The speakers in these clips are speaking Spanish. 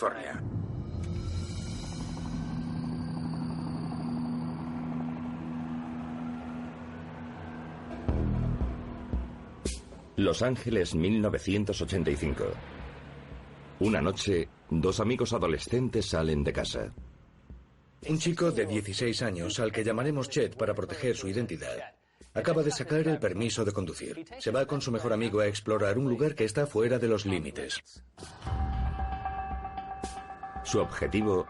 California. Los Ángeles, 1985. Una noche, dos amigos adolescentes salen de casa. Un chico de 16 años, al que llamaremos Chet para proteger su identidad, acaba de sacar el permiso de conducir. Se va con su mejor amigo a explorar un lugar que está fuera de los límites. Su objetivo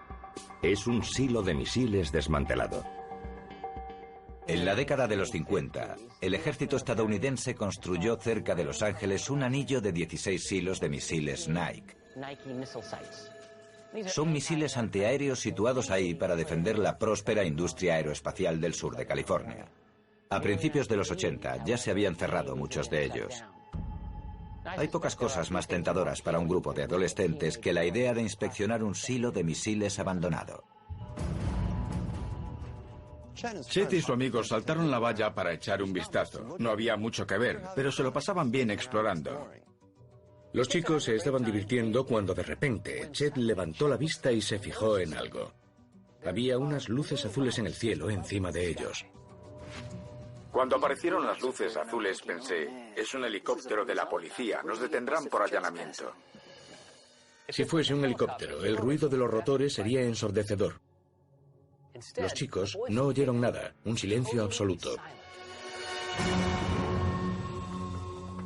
es un silo de misiles desmantelado. En la década de los 50, el ejército estadounidense construyó cerca de Los Ángeles un anillo de 16 silos de misiles Nike. Son misiles antiaéreos situados ahí para defender la próspera industria aeroespacial del sur de California. A principios de los 80 ya se habían cerrado muchos de ellos. Hay pocas cosas más tentadoras para un grupo de adolescentes que la idea de inspeccionar un silo de misiles abandonado. Chet y su amigo saltaron la valla para echar un vistazo. No había mucho que ver, pero se lo pasaban bien explorando. Los chicos se estaban divirtiendo cuando de repente Chet levantó la vista y se fijó en algo. Había unas luces azules en el cielo encima de ellos. Cuando aparecieron las luces azules pensé, es un helicóptero de la policía, nos detendrán por allanamiento. Si fuese un helicóptero, el ruido de los rotores sería ensordecedor. Los chicos no oyeron nada, un silencio absoluto.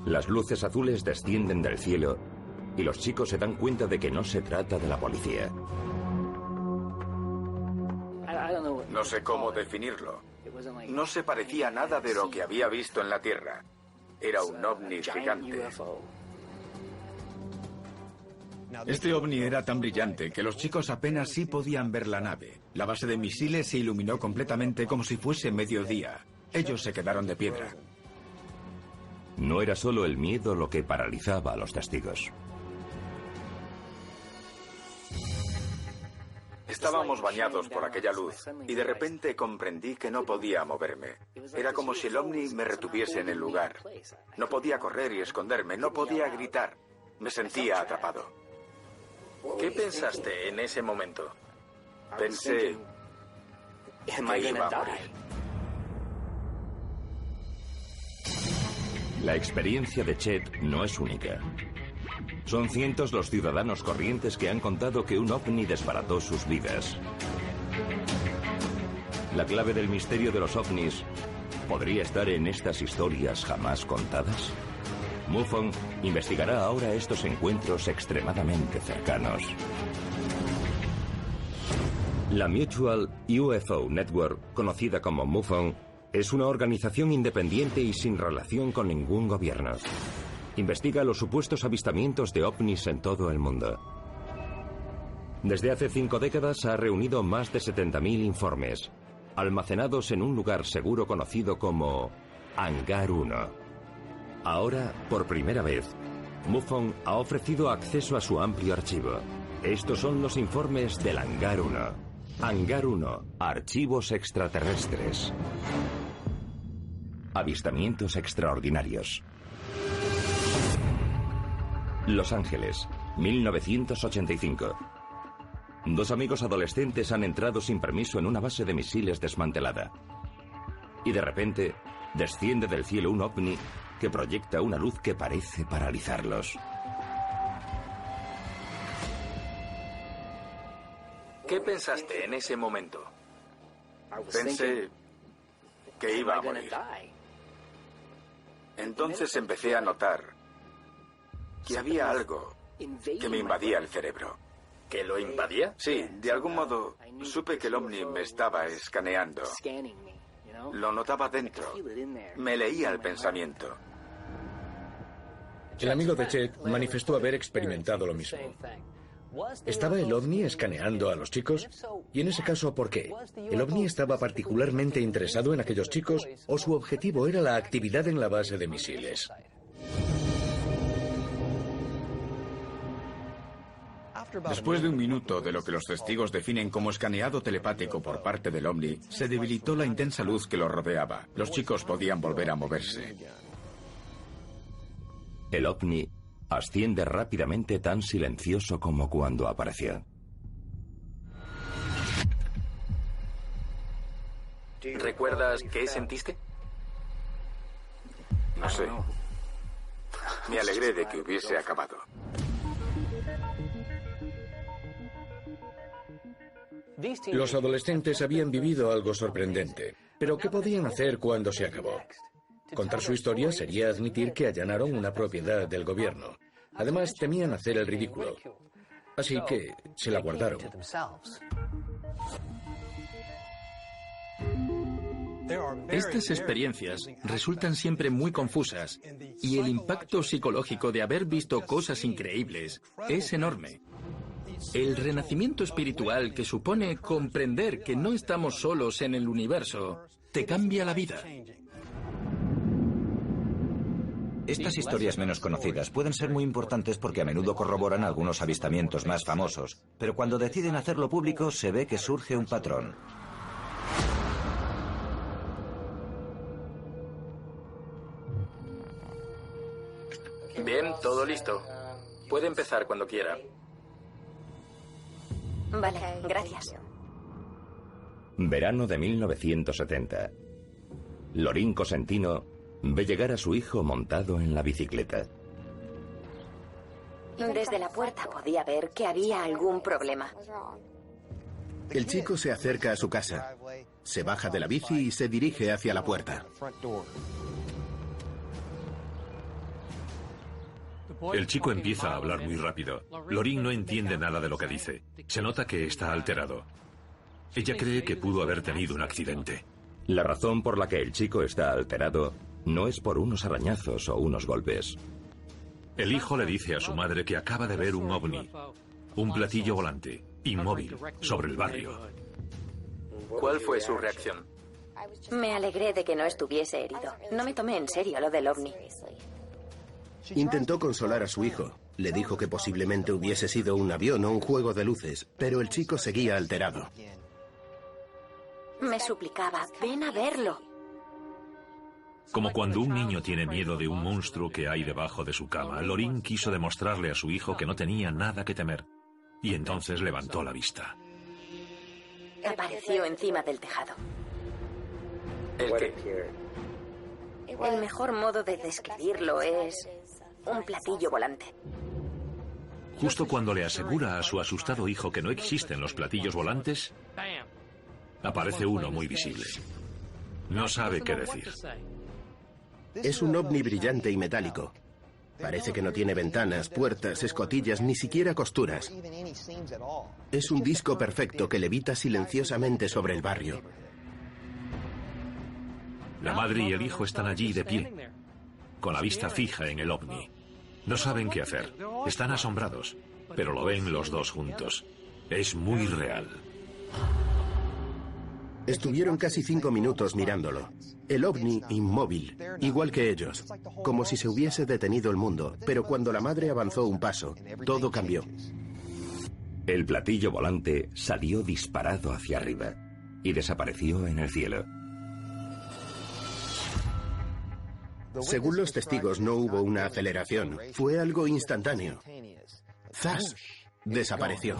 Las luces azules descienden del cielo y los chicos se dan cuenta de que no se trata de la policía. No sé cómo definirlo. No se parecía a nada de lo que había visto en la Tierra. Era un ovni gigante. Este ovni era tan brillante que los chicos apenas sí podían ver la nave. La base de misiles se iluminó completamente como si fuese mediodía. Ellos se quedaron de piedra. No era solo el miedo lo que paralizaba a los testigos. Estábamos bañados por aquella luz y de repente comprendí que no podía moverme. Era como si el ovni me retuviese en el lugar. No podía correr y esconderme, no podía gritar. Me sentía atrapado. ¿Qué pensaste en ese momento? Pensé que iba a morir. La experiencia de Chet no es única. Son cientos los ciudadanos corrientes que han contado que un ovni desbarató sus vidas. La clave del misterio de los ovnis podría estar en estas historias jamás contadas. MUFON investigará ahora estos encuentros extremadamente cercanos. La Mutual UFO Network, conocida como MUFON, es una organización independiente y sin relación con ningún gobierno. Investiga los supuestos avistamientos de ovnis en todo el mundo. Desde hace 5 décadas ha reunido más de 70.000 informes, almacenados en un lugar seguro conocido como Hangar 1. Ahora, por primera vez, MUFON ha ofrecido acceso a su amplio archivo. Estos son los informes del Hangar 1. Hangar 1, archivos extraterrestres. Avistamientos extraordinarios. Los Ángeles, 1985. Dos amigos adolescentes han entrado sin permiso en una base de misiles desmantelada. Y de repente, desciende del cielo un ovni que proyecta una luz que parece paralizarlos. ¿Qué pensaste en ese momento? Pensé que iba a morir. Entonces empecé a notar que había algo que me invadía el cerebro. ¿Que lo invadía? Sí, de algún modo supe que el ovni me estaba escaneando. Lo notaba dentro. Me leía el pensamiento. El amigo de Chet manifestó haber experimentado lo mismo. ¿Estaba el ovni escaneando a los chicos? Y en ese caso, ¿por qué? ¿El ovni estaba particularmente interesado en aquellos chicos o su objetivo era la actividad en la base de misiles? Después de un minuto de lo que los testigos definen como escaneado telepático por parte del ovni, se debilitó la intensa luz que los rodeaba. Los chicos podían volver a moverse. El ovni Asciende rápidamente, tan silencioso como cuando apareció. ¿Recuerdas qué sentiste? No sé. Me alegré de que hubiese acabado. Los adolescentes habían vivido algo sorprendente. Pero ¿qué podían hacer cuando se acabó? Contar su historia sería admitir que allanaron una propiedad del gobierno. Además, temían hacer el ridículo. Así que se la guardaron. Estas experiencias resultan siempre muy confusas y el impacto psicológico de haber visto cosas increíbles es enorme. El renacimiento espiritual que supone comprender que no estamos solos en el universo te cambia la vida. Estas historias menos conocidas pueden ser muy importantes porque a menudo corroboran algunos avistamientos más famosos, pero cuando deciden hacerlo público se ve que surge un patrón. Bien, todo listo. Puede empezar cuando quiera. Vale, gracias. Verano de 1970. Lorín Cosentino ve llegar a su hijo montado en la bicicleta. Desde la puerta podía ver que había algún problema. El chico se acerca a su casa, se baja de la bici y se dirige hacia la puerta. El chico empieza a hablar muy rápido. Lorín no entiende nada de lo que dice. Se nota que está alterado. Ella cree que pudo haber tenido un accidente. La razón por la que el chico está alterado no es por unos arañazos o unos golpes. El hijo le dice a su madre que acaba de ver un ovni, un platillo volante, inmóvil, sobre el barrio. ¿Cuál fue su reacción? Me alegré de que no estuviese herido. No me tomé en serio lo del ovni. Intentó consolar a su hijo. Le dijo que posiblemente hubiese sido un avión o un juego de luces, pero el chico seguía alterado. Me suplicaba, ven a verlo. Como cuando un niño tiene miedo de un monstruo que hay debajo de su cama, Lorín quiso demostrarle a su hijo que no tenía nada que temer. Y entonces levantó la vista. Apareció encima del tejado. ¿El qué? El mejor modo de describirlo es un platillo volante. Justo cuando le asegura a su asustado hijo que no existen los platillos volantes, aparece uno muy visible. No sabe qué decir. Es un ovni brillante y metálico. Parece que no tiene ventanas, puertas, escotillas, ni siquiera costuras. Es un disco perfecto que levita silenciosamente sobre el barrio. La madre y el hijo están allí de pie, con la vista fija en el ovni. No saben qué hacer. Están asombrados, pero lo ven los dos juntos. Es muy real. Estuvieron casi 5 minutos mirándolo. El ovni inmóvil, igual que ellos, como si se hubiese detenido el mundo. Pero cuando la madre avanzó un paso, todo cambió. El platillo volante salió disparado hacia arriba y desapareció en el cielo. Según los testigos, no hubo una aceleración. Fue algo instantáneo. ¡Zas! Desapareció.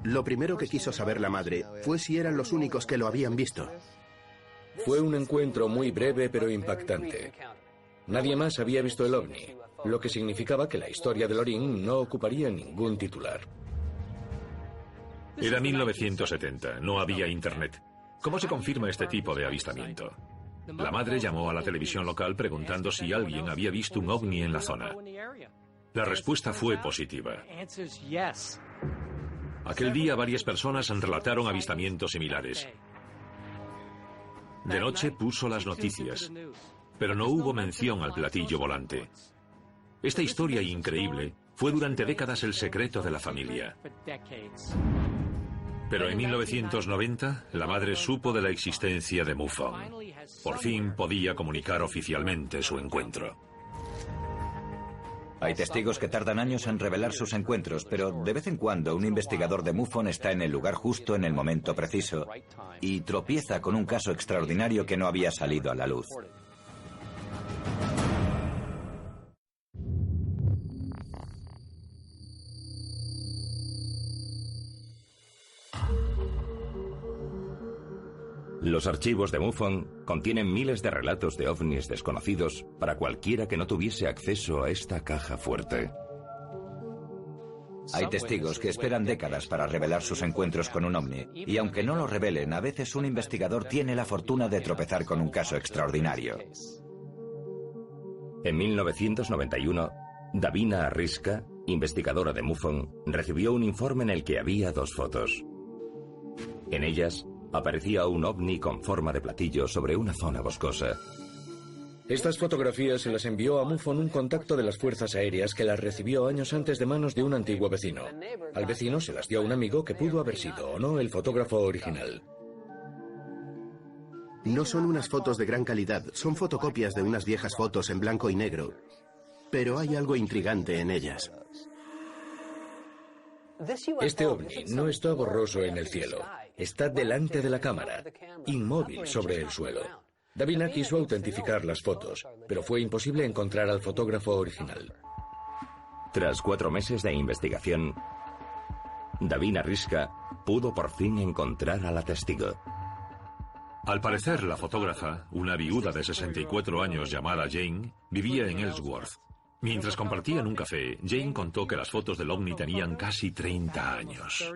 Lo primero que quiso saber la madre fue si eran los únicos que lo habían visto. Fue un encuentro muy breve pero impactante. Nadie más había visto el ovni, lo que significaba que la historia de Lorín no ocuparía ningún titular. Era 1970, no había internet. ¿Cómo se confirma este tipo de avistamiento? La madre llamó a la televisión local preguntando si alguien había visto un ovni en la zona. La respuesta fue positiva. Aquel día varias personas relataron avistamientos similares. De noche puso las noticias, pero no hubo mención al platillo volante. Esta historia increíble fue durante décadas el secreto de la familia. Pero en 1990, la madre supo de la existencia de MUFON. Por fin podía comunicar oficialmente su encuentro. Hay testigos que tardan años en revelar sus encuentros, pero de vez en cuando un investigador de MUFON está en el lugar justo en el momento preciso y tropieza con un caso extraordinario que no había salido a la luz. Los archivos de MUFON contienen miles de relatos de ovnis desconocidos para cualquiera que no tuviese acceso a esta caja fuerte. Hay testigos que esperan décadas para revelar sus encuentros con un ovni, y aunque no lo revelen, a veces un investigador tiene la fortuna de tropezar con un caso extraordinario. En 1991, Davina Arriska, investigadora de MUFON, recibió un informe en el que había 2 fotos. En ellas aparecía un ovni con forma de platillo sobre una zona boscosa. Estas fotografías se las envió a MUFON un contacto de las fuerzas aéreas que las recibió años antes de manos de un antiguo vecino. Al vecino se las dio a un amigo que pudo haber sido o no el fotógrafo original. No son unas fotos de gran calidad, son fotocopias de unas viejas fotos en blanco y negro. Pero hay algo intrigante en ellas. Este ovni no está borroso en el cielo. Está delante de la cámara, inmóvil sobre el suelo. Davina quiso autentificar las fotos, pero fue imposible encontrar al fotógrafo original. Tras 4 meses de investigación, Davina Arriska pudo por fin encontrar a la testigo. Al parecer, la fotógrafa, una viuda de 64 años llamada Jane, vivía en Ellsworth. Mientras compartían un café, Jane contó que las fotos del ovni tenían casi 30 años.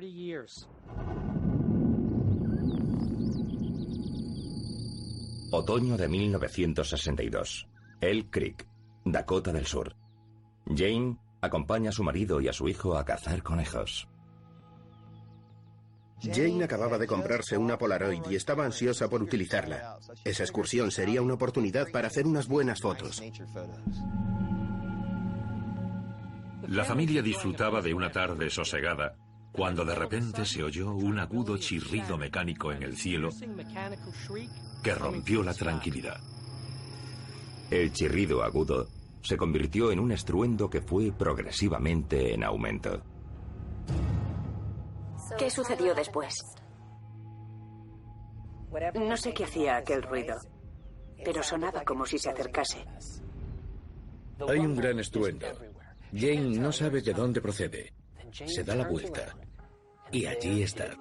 Otoño de 1962. Elk Creek, Dakota del Sur. Jane acompaña a su marido y a su hijo a cazar conejos. Jane acababa de comprarse una Polaroid y estaba ansiosa por utilizarla. Esa excursión sería una oportunidad para hacer unas buenas fotos. La familia disfrutaba de una tarde sosegada cuando de repente se oyó un agudo chirrido mecánico en el cielo que rompió la tranquilidad. El chirrido agudo se convirtió en un estruendo que fue progresivamente en aumento. ¿Qué sucedió después? No sé qué hacía aquel ruido, pero sonaba como si se acercase. Hay un gran estruendo. Jane no sabe de dónde procede. Se da la vuelta. Y allí está.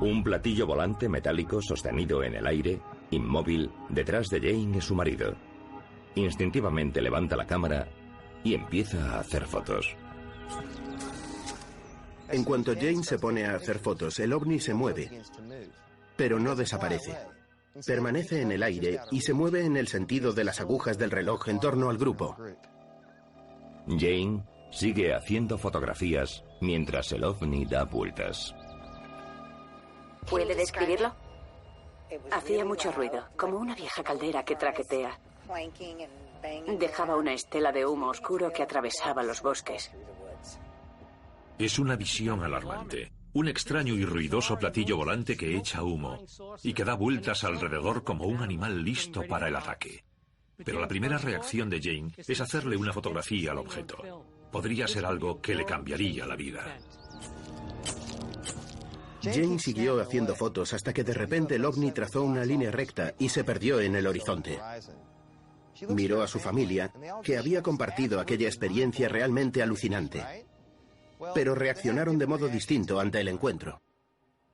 Un platillo volante metálico sostenido en el aire, inmóvil, detrás de Jane y su marido. Instintivamente levanta la cámara y empieza a hacer fotos. En cuanto Jane se pone a hacer fotos, el ovni se mueve, pero no desaparece. Permanece en el aire y se mueve en el sentido de las agujas del reloj en torno al grupo. Jane sigue haciendo fotografías mientras el ovni da vueltas. ¿Puede describirlo? Hacía mucho ruido, como una vieja caldera que traquetea. Dejaba una estela de humo oscuro que atravesaba los bosques. Es una visión alarmante. Un extraño y ruidoso platillo volante que echa humo y que da vueltas alrededor como un animal listo para el ataque. Pero la primera reacción de Jane es hacerle una fotografía al objeto. Podría ser algo que le cambiaría la vida. Jane siguió haciendo fotos hasta que de repente el ovni trazó una línea recta y se perdió en el horizonte. Miró a su familia, que había compartido aquella experiencia realmente alucinante, pero reaccionaron de modo distinto ante el encuentro.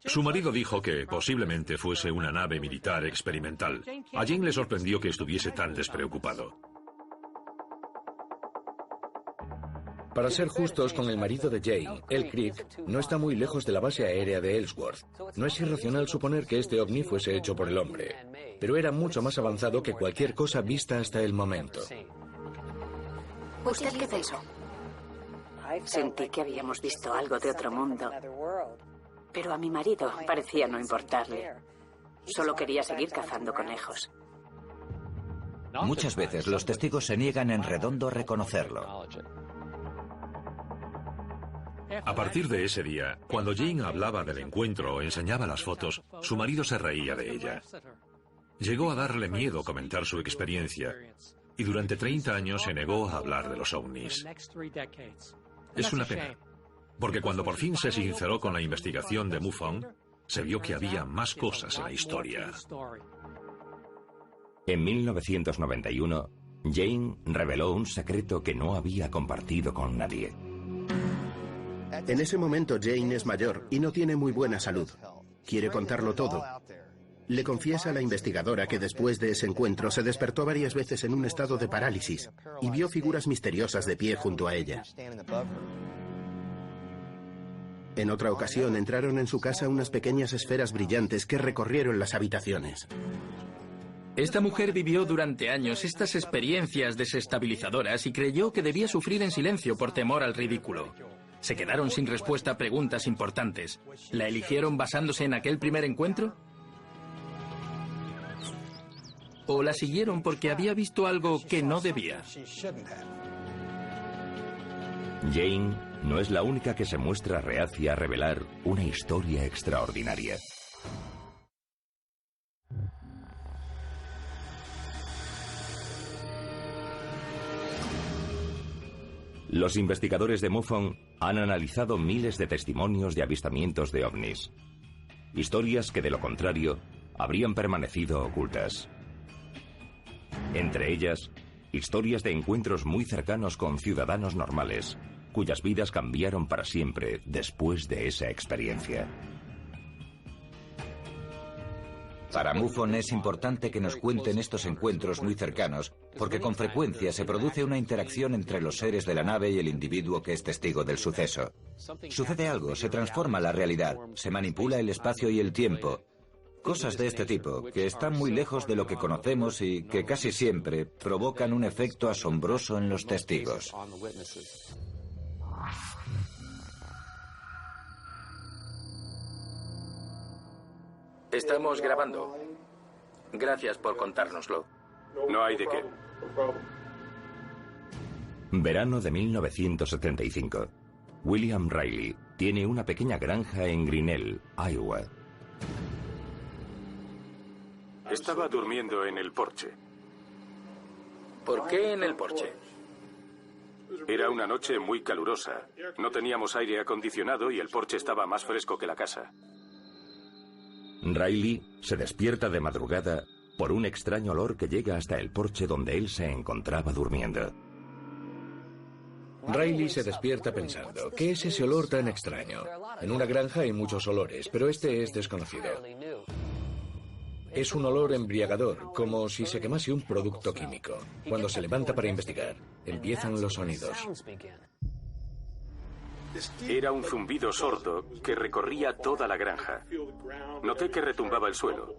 Su marido dijo que posiblemente fuese una nave militar experimental. A Jane le sorprendió que estuviese tan despreocupado. Para ser justos con el marido de Jane, Elk Creek no está muy lejos de la base aérea de Ellsworth. No es irracional suponer que este ovni fuese hecho por el hombre, pero era mucho más avanzado que cualquier cosa vista hasta el momento. ¿Usted qué pensó? Sentí que habíamos visto algo de otro mundo, pero a mi marido parecía no importarle. Solo quería seguir cazando conejos. Muchas veces los testigos se niegan en redondo a reconocerlo. A partir de ese día, cuando Jane hablaba del encuentro o enseñaba las fotos, su marido se reía de ella. Llegó a darle miedo comentar su experiencia y durante 30 años se negó a hablar de los ovnis. Es una pena, porque cuando por fin se sinceró con la investigación de MUFON, se vio que había más cosas en la historia. En 1991, Jane reveló un secreto que no había compartido con nadie. En ese momento Jane es mayor y no tiene muy buena salud. Quiere contarlo todo. Le confiesa a la investigadora que después de ese encuentro se despertó varias veces en un estado de parálisis y vio figuras misteriosas de pie junto a ella. En otra ocasión entraron en su casa unas pequeñas esferas brillantes que recorrieron las habitaciones. Esta mujer vivió durante años estas experiencias desestabilizadoras y creyó que debía sufrir en silencio por temor al ridículo. Se quedaron sin respuesta a preguntas importantes. ¿La eligieron basándose en aquel primer encuentro? ¿O la siguieron porque había visto algo que no debía? Jane no es la única que se muestra reacia a revelar una historia extraordinaria. Los investigadores de MUFON han analizado miles de testimonios de avistamientos de ovnis. Historias que, de lo contrario, habrían permanecido ocultas. Entre ellas, historias de encuentros muy cercanos con ciudadanos normales, cuyas vidas cambiaron para siempre después de esa experiencia. Para MUFON es importante que nos cuenten estos encuentros muy cercanos, porque con frecuencia se produce una interacción entre los seres de la nave y el individuo que es testigo del suceso. Sucede algo, se transforma la realidad, se manipula el espacio y el tiempo. Cosas de este tipo, que están muy lejos de lo que conocemos y que casi siempre provocan un efecto asombroso en los testigos. Estamos grabando. Gracias por contárnoslo. No hay de qué. Verano de 1975. William Riley tiene una pequeña granja en Grinnell, Iowa. Estaba durmiendo en el porche. ¿Por qué en el porche? Era una noche muy calurosa. No teníamos aire acondicionado y el porche estaba más fresco que la casa. Riley se despierta de madrugada por un extraño olor que llega hasta el porche donde él se encontraba durmiendo. Riley se despierta pensando, ¿qué es ese olor tan extraño? En una granja hay muchos olores, pero este es desconocido. Es un olor embriagador, como si se quemase un producto químico. Cuando se levanta para investigar, empiezan los sonidos. Era un zumbido sordo que recorría toda la granja. Noté que retumbaba el suelo.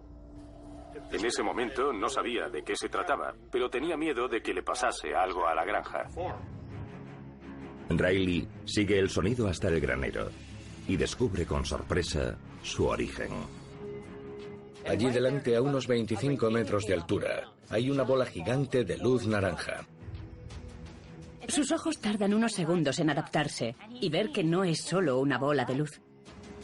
En ese momento no sabía de qué se trataba, pero tenía miedo de que le pasase algo a la granja. Riley sigue el sonido hasta el granero y descubre con sorpresa su origen. Allí delante, a unos 25 metros de altura, hay una bola gigante de luz naranja. Sus ojos tardan unos segundos en adaptarse y ver que no es solo una bola de luz.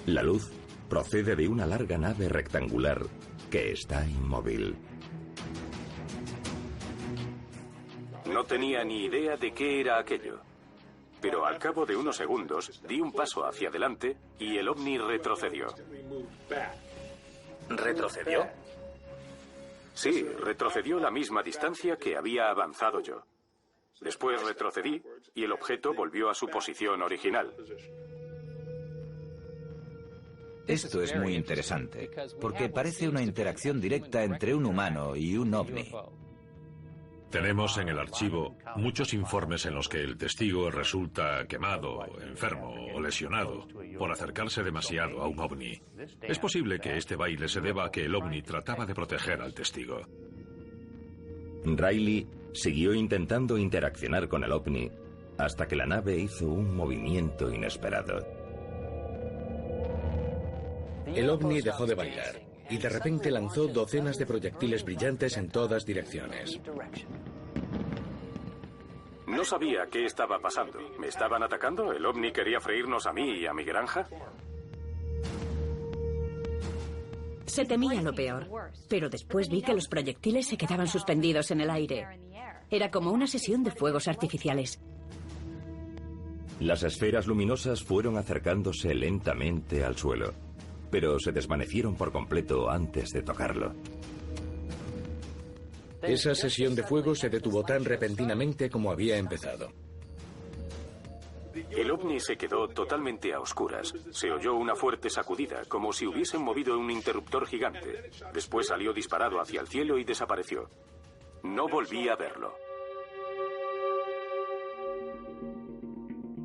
La luz procede de una larga nave rectangular que está inmóvil. No tenía ni idea de qué era aquello. Pero al cabo de unos segundos di un paso hacia adelante y el ovni retrocedió. ¿Retrocedió? Sí, retrocedió la misma distancia que había avanzado yo. Después retrocedí y el objeto volvió a su posición original. Esto es muy interesante, porque parece una interacción directa entre un humano y un ovni. Tenemos en el archivo muchos informes en los que el testigo resulta quemado, enfermo o lesionado por acercarse demasiado a un ovni. Es posible que este baile se deba a que el ovni trataba de proteger al testigo. Riley siguió intentando interaccionar con el ovni hasta que la nave hizo un movimiento inesperado. El ovni dejó de bailar y de repente lanzó docenas de proyectiles brillantes en todas direcciones. No sabía qué estaba pasando. ¿Me estaban atacando? ¿El ovni quería freírnos a mí y a mi granja? Se temía lo peor, pero después vi que los proyectiles se quedaban suspendidos en el aire. Era como una sesión de fuegos artificiales. Las esferas luminosas fueron acercándose lentamente al suelo, pero se desvanecieron por completo antes de tocarlo. Esa sesión de fuego se detuvo tan repentinamente como había empezado. El ovni se quedó totalmente a oscuras. Se oyó una fuerte sacudida, como si hubiesen movido un interruptor gigante. Después salió disparado hacia el cielo y desapareció. No volví a verlo.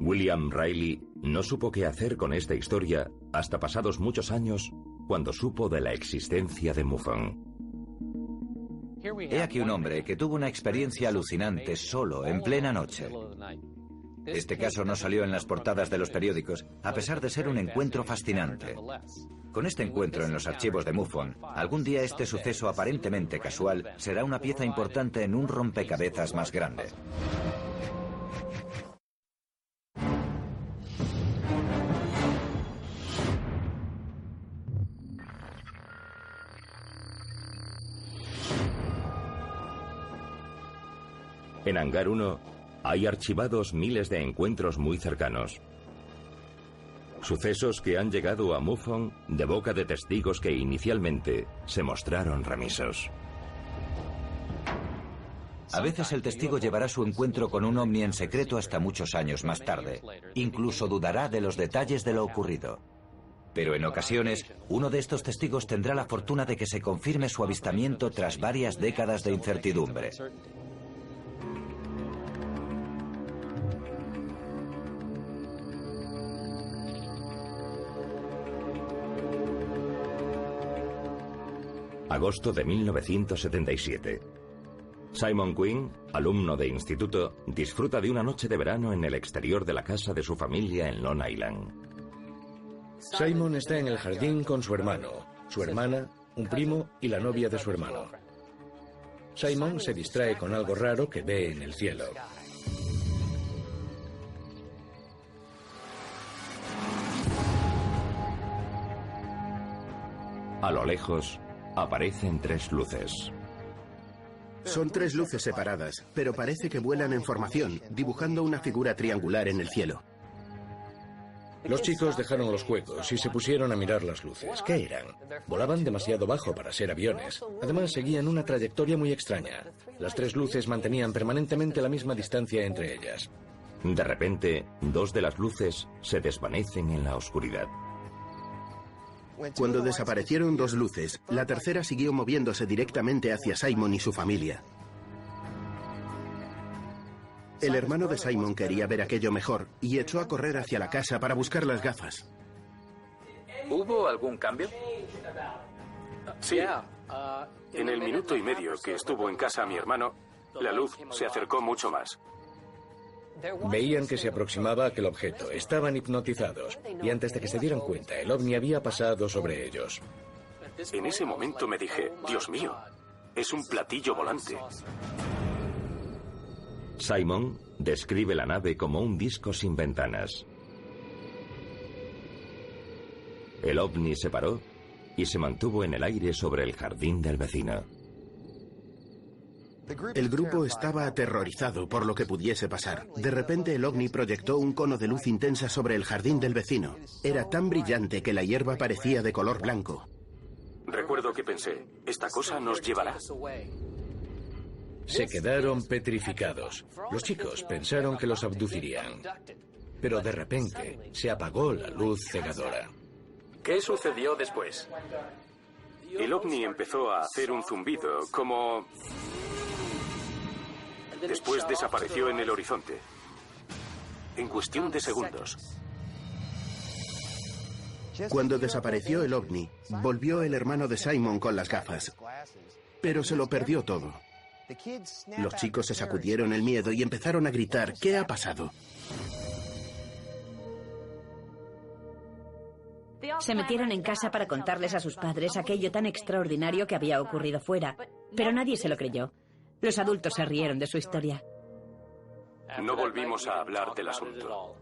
William Riley no supo qué hacer con esta historia hasta pasados muchos años, cuando supo de la existencia de MUFON. He aquí un hombre que tuvo una experiencia alucinante solo, en plena noche. Este caso no salió en las portadas de los periódicos, a pesar de ser un encuentro fascinante. Con este encuentro en los archivos de MUFON, algún día este suceso aparentemente casual será una pieza importante en un rompecabezas más grande. En Hangar 1 hay archivados miles de encuentros muy cercanos. Sucesos que han llegado a MUFON de boca de testigos que inicialmente se mostraron remisos. A veces el testigo llevará su encuentro con un ovni en secreto hasta muchos años más tarde. Incluso dudará de los detalles de lo ocurrido. Pero en ocasiones, uno de estos testigos tendrá la fortuna de que se confirme su avistamiento tras varias décadas de incertidumbre. Agosto de 1977. Simon Quinn, alumno de instituto, disfruta de una noche de verano en el exterior de la casa de su familia en Long Island. Simon está en el jardín con su hermano, su hermana, un primo y la novia de su hermano. Simon se distrae con algo raro que ve en el cielo. A lo lejos, aparecen tres luces. Son tres luces separadas, pero parece que vuelan en formación, dibujando una figura triangular en el cielo. Los chicos dejaron los juegos y se pusieron a mirar las luces. ¿Qué eran? Volaban demasiado bajo para ser aviones. Además, seguían una trayectoria muy extraña. Las tres luces mantenían permanentemente la misma distancia entre ellas. De repente, dos de las luces se desvanecen en la oscuridad. Cuando desaparecieron dos luces, la tercera siguió moviéndose directamente hacia Simon y su familia. El hermano de Simon quería ver aquello mejor y echó a correr hacia la casa para buscar las gafas. ¿Hubo algún cambio? Sí. En el minuto y medio que estuvo en casa mi hermano, la luz se acercó mucho más. Veían que se aproximaba aquel objeto, estaban hipnotizados, y antes de que se dieran cuenta, el ovni había pasado sobre ellos. En ese momento me dije, Dios mío, es un platillo volante. Simon describe la nave como un disco sin ventanas. El ovni se paró y se mantuvo en el aire sobre el jardín del vecino. El grupo estaba aterrorizado por lo que pudiese pasar. De repente el ovni proyectó un cono de luz intensa sobre el jardín del vecino. Era tan brillante que la hierba parecía de color blanco. Recuerdo que pensé, esta cosa nos llevará. Se quedaron petrificados. Los chicos pensaron que los abducirían. Pero de repente se apagó la luz cegadora. ¿Qué sucedió después? El ovni empezó a hacer un zumbido, como... Después desapareció en el horizonte. En cuestión de segundos. Cuando desapareció el ovni, volvió el hermano de Simon con las gafas. Pero se lo perdió todo. Los chicos se sacudieron el miedo y empezaron a gritar, ¿qué ha pasado? Se metieron en casa para contarles a sus padres aquello tan extraordinario que había ocurrido fuera, pero nadie se lo creyó. Los adultos se rieron de su historia. No volvimos a hablar del asunto.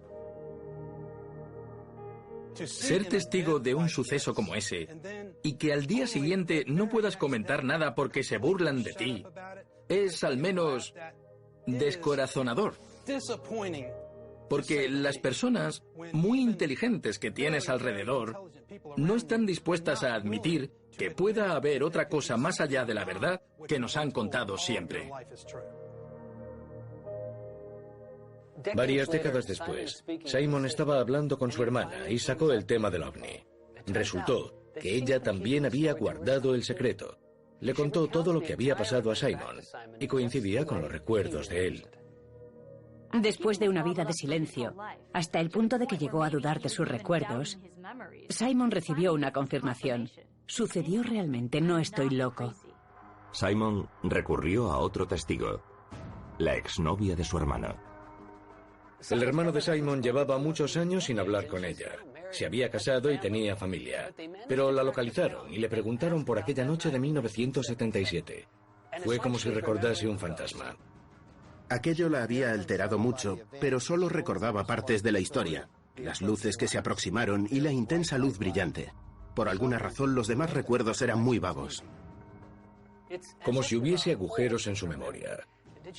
Ser testigo de un suceso como ese y que al día siguiente no puedas comentar nada porque se burlan de ti es al menos descorazonador. Porque las personas muy inteligentes que tienes alrededor no están dispuestas a admitir que pueda haber otra cosa más allá de la verdad que nos han contado siempre. Varias décadas después, Simon estaba hablando con su hermana y sacó el tema del ovni. Resultó que ella también había guardado el secreto. Le contó todo lo que había pasado a Simon y coincidía con los recuerdos de él. Después de una vida de silencio, hasta el punto de que llegó a dudar de sus recuerdos, Simon recibió una confirmación. Sucedió realmente, no estoy loco. Simon recurrió a otro testigo, la exnovia de su hermano. El hermano de Simon llevaba muchos años sin hablar con ella. Se había casado y tenía familia, pero la localizaron y le preguntaron por aquella noche de 1977. Fue como si recordase un fantasma. Aquello la había alterado mucho, pero solo recordaba partes de la historia, las luces que se aproximaron y la intensa luz brillante. Por alguna razón, los demás recuerdos eran muy vagos. Como si hubiese agujeros en su memoria.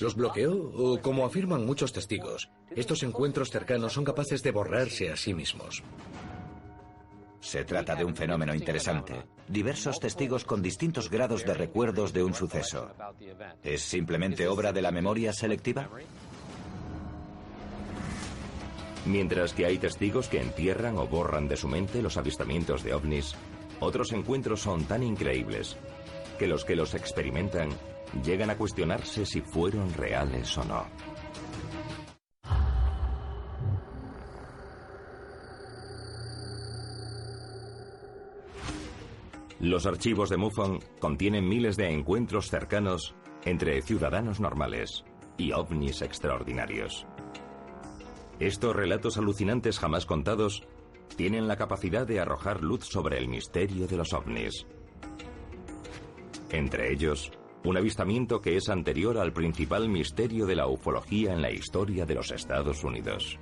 ¿Los bloqueó o, como afirman muchos testigos, estos encuentros cercanos son capaces de borrarse a sí mismos? Se trata de un fenómeno interesante. Diversos testigos con distintos grados de recuerdos de un suceso. ¿Es simplemente obra de la memoria selectiva? Mientras que hay testigos que entierran o borran de su mente los avistamientos de ovnis, otros encuentros son tan increíbles que los experimentan llegan a cuestionarse si fueron reales o no. Los archivos de MUFON contienen miles de encuentros cercanos entre ciudadanos normales y ovnis extraordinarios. Estos relatos alucinantes jamás contados tienen la capacidad de arrojar luz sobre el misterio de los ovnis. Entre ellos, un avistamiento que es anterior al principal misterio de la ufología en la historia de los Estados Unidos.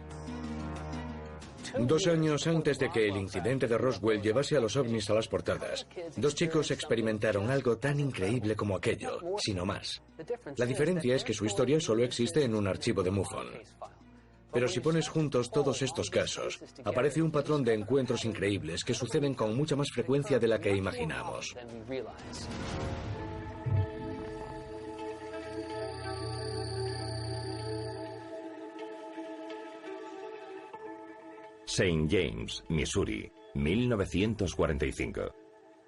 2 años antes de que el incidente de Roswell llevase a los ovnis a las portadas, 2 chicos experimentaron algo tan increíble como aquello, sino más. La diferencia es que su historia solo existe en un archivo de MUFON. Pero si pones juntos todos estos casos, aparece un patrón de encuentros increíbles que suceden con mucha más frecuencia de la que imaginamos. St. James, Missouri, 1945.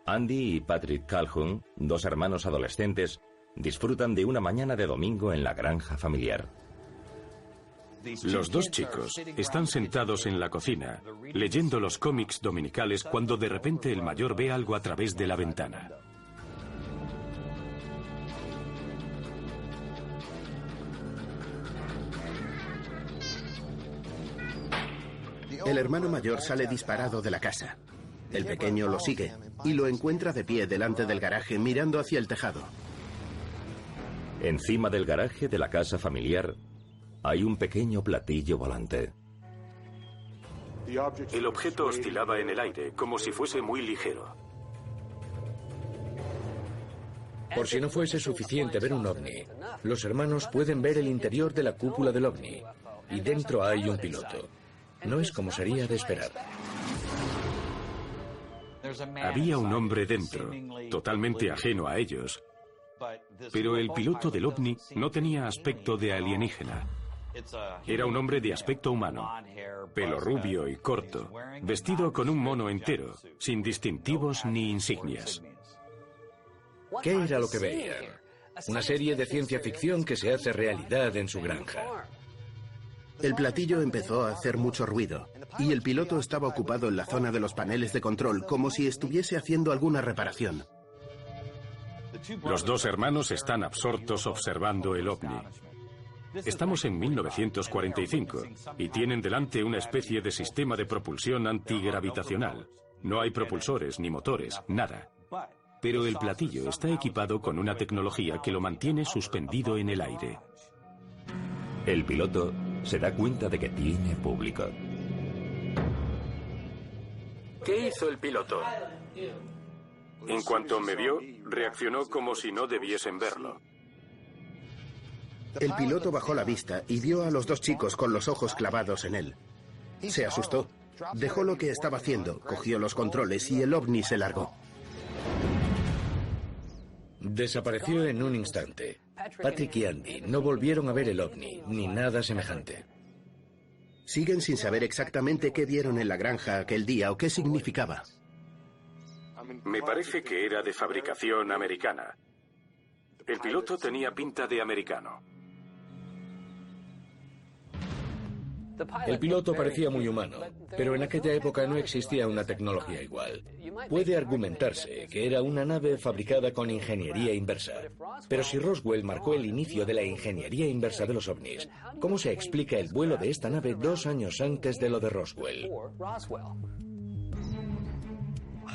Andy y Patrick Calhoun, 2 hermanos adolescentes, disfrutan de una mañana de domingo en la granja familiar. Los 2 chicos están sentados en la cocina, leyendo los cómics dominicales cuando de repente el mayor ve algo a través de la ventana. El hermano mayor sale disparado de la casa. El pequeño lo sigue y lo encuentra de pie delante del garaje mirando hacia el tejado. Encima del garaje de la casa familiar hay un pequeño platillo volante. El objeto oscilaba en el aire, como si fuese muy ligero. Por si no fuese suficiente ver un ovni, los hermanos pueden ver el interior de la cúpula del ovni, y dentro hay un piloto. No es como sería de esperar. Había un hombre dentro, totalmente ajeno a ellos, pero el piloto del ovni no tenía aspecto de alienígena. Era un hombre de aspecto humano, pelo rubio y corto, vestido con un mono entero, sin distintivos ni insignias. ¿Qué era lo que veían? Una serie de ciencia ficción que se hace realidad en su granja. El platillo empezó a hacer mucho ruido y el piloto estaba ocupado en la zona de los paneles de control como si estuviese haciendo alguna reparación. Los 2 hermanos están absortos observando el ovni. Estamos en 1945 y tienen delante una especie de sistema de propulsión antigravitacional. No hay propulsores ni motores, nada. Pero el platillo está equipado con una tecnología que lo mantiene suspendido en el aire. El piloto se da cuenta de que tiene público. ¿Qué hizo el piloto? En cuanto me vio, reaccionó como si no debiesen verlo. El piloto bajó la vista y vio a los 2 chicos con los ojos clavados en él. Se asustó, dejó lo que estaba haciendo, cogió los controles y el ovni se largó. Desapareció en un instante. Patrick y Andy no volvieron a ver el ovni, ni nada semejante. siguen sin saber exactamente qué vieron en la granja aquel día o qué significaba. Me parece que era de fabricación americana. El piloto tenía pinta de americano. El piloto parecía muy humano, pero en aquella época no existía una tecnología igual. Puede argumentarse que era una nave fabricada con ingeniería inversa. Pero si Roswell marcó el inicio de la ingeniería inversa de los ovnis, ¿cómo se explica el vuelo de esta nave 2 años antes de lo de Roswell?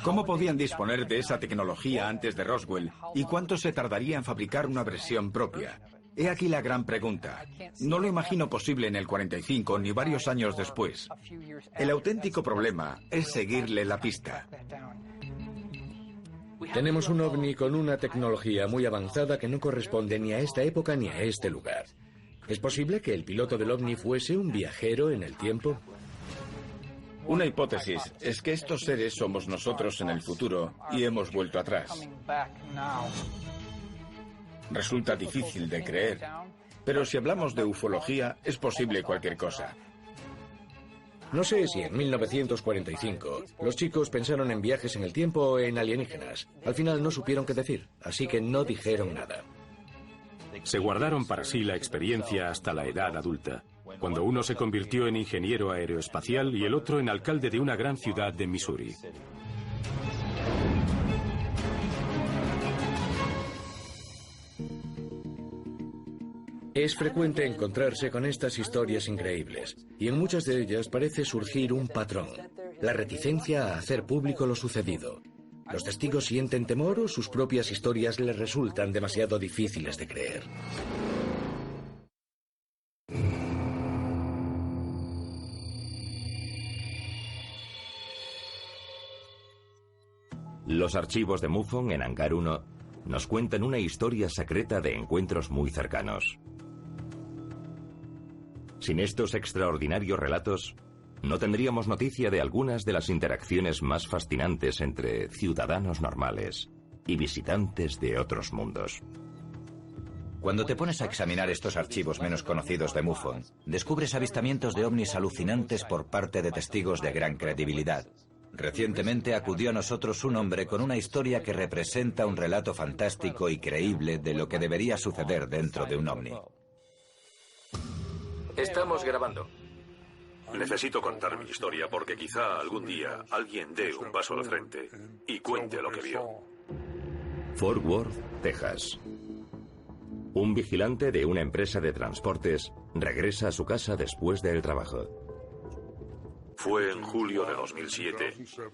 ¿Cómo podían disponer de esa tecnología antes de Roswell? ¿Y cuánto se tardaría en fabricar una versión propia? He aquí la gran pregunta. No lo imagino posible en el 45 ni varios años después. El auténtico problema es seguirle la pista. Tenemos un ovni con una tecnología muy avanzada que no corresponde ni a esta época ni a este lugar. ¿Es posible que el piloto del ovni fuese un viajero en el tiempo? Una hipótesis es que estos seres somos nosotros en el futuro y hemos vuelto atrás. Resulta difícil de creer, pero si hablamos de ufología, es posible cualquier cosa. No sé si en 1945 los chicos pensaron en viajes en el tiempo o en alienígenas. Al final no supieron qué decir, así que no dijeron nada. Se guardaron para sí la experiencia hasta la edad adulta, cuando uno se convirtió en ingeniero aeroespacial y el otro en alcalde de una gran ciudad de Missouri. Es frecuente encontrarse con estas historias increíbles, y en muchas de ellas parece surgir un patrón: la reticencia a hacer público lo sucedido. Los testigos sienten temor o sus propias historias les resultan demasiado difíciles de creer. Los archivos de MUFON en Hangar 1 nos cuentan una historia secreta de encuentros muy cercanos. Sin estos extraordinarios relatos, no tendríamos noticia de algunas de las interacciones más fascinantes entre ciudadanos normales y visitantes de otros mundos. Cuando te pones a examinar estos archivos menos conocidos de MUFON, descubres avistamientos de ovnis alucinantes por parte de testigos de gran credibilidad. Recientemente acudió a nosotros un hombre con una historia que representa un relato fantástico y creíble de lo que debería suceder dentro de un ovni. Estamos grabando. Necesito contar mi historia porque quizá algún día alguien dé un paso al frente y cuente lo que vio. Fort Worth, Texas. Un vigilante de una empresa de transportes regresa a su casa después del trabajo. Fue en julio de 2007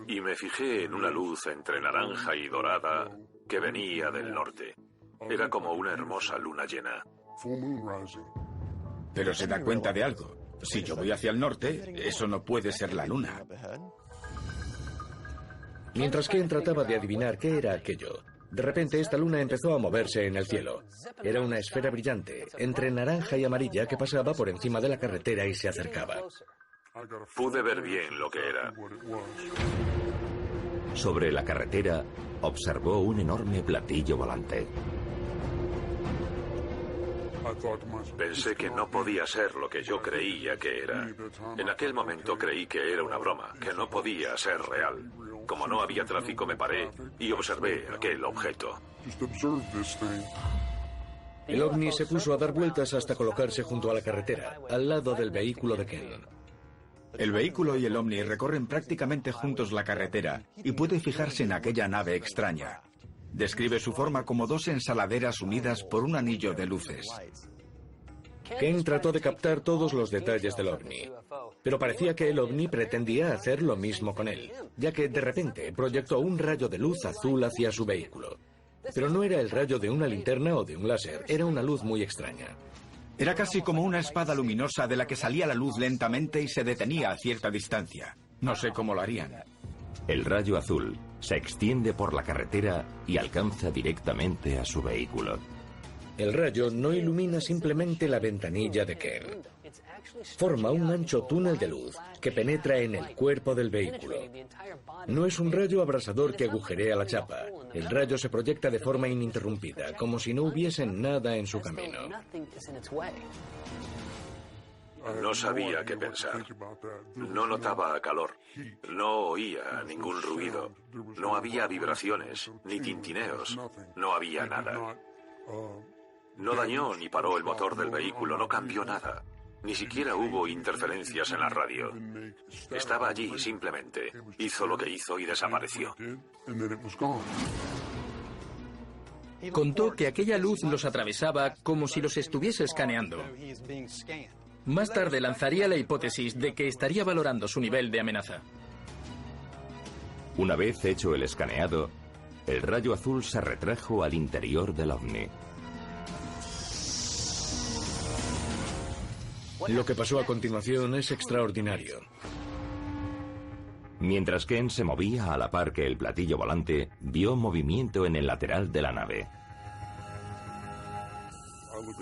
y me fijé en una luz entre naranja y dorada que venía del norte. Era como una hermosa luna llena. Pero se da cuenta de algo. Si yo voy hacia el norte, eso no puede ser la luna. Mientras Ken trataba de adivinar qué era aquello, de repente esta luna empezó a moverse en el cielo. Era una esfera brillante, entre naranja y amarilla, que pasaba por encima de la carretera y se acercaba. Pude ver bien lo que era. Sobre la carretera, observó un enorme platillo volante. Pensé que no podía ser lo que yo creía que era. En aquel momento creí que era una broma, que no podía ser real. Como no había tráfico, me paré y observé aquel objeto. El ovni se puso a dar vueltas hasta colocarse junto a la carretera, al lado del vehículo de Ken. El vehículo y el ovni recorren prácticamente juntos la carretera y puede fijarse en aquella nave extraña. Describe su forma como dos ensaladeras unidas por un anillo de luces. Ken trató de captar todos los detalles del ovni, pero parecía que el ovni pretendía hacer lo mismo con él, ya que de repente proyectó un rayo de luz azul hacia su vehículo. Pero no era el rayo de una linterna o de un láser, era una luz muy extraña. Era casi como una espada luminosa de la que salía la luz lentamente y se detenía a cierta distancia. No sé cómo lo harían. El rayo azul se extiende por la carretera y alcanza directamente a su vehículo. El rayo no ilumina simplemente la ventanilla de Ken. Forma un ancho túnel de luz que penetra en el cuerpo del vehículo. No es un rayo abrasador que agujerea la chapa. El rayo se proyecta de forma ininterrumpida, como si no hubiese nada en su camino. No sabía qué pensar. No notaba calor. No oía ningún ruido. No había vibraciones, ni tintineos. No había nada. No dañó ni paró el motor del vehículo, no cambió nada. Ni siquiera hubo interferencias en la radio. Estaba allí simplemente. Hizo lo que hizo y desapareció. Contó que aquella luz los atravesaba como si los estuviese escaneando. Más tarde lanzaría la hipótesis de que estaría valorando su nivel de amenaza. Una vez hecho el escaneado, el rayo azul se retrajo al interior del ovni. Lo que pasó a continuación es extraordinario. Mientras Ken se movía a la par que el platillo volante, vio movimiento en el lateral de la nave.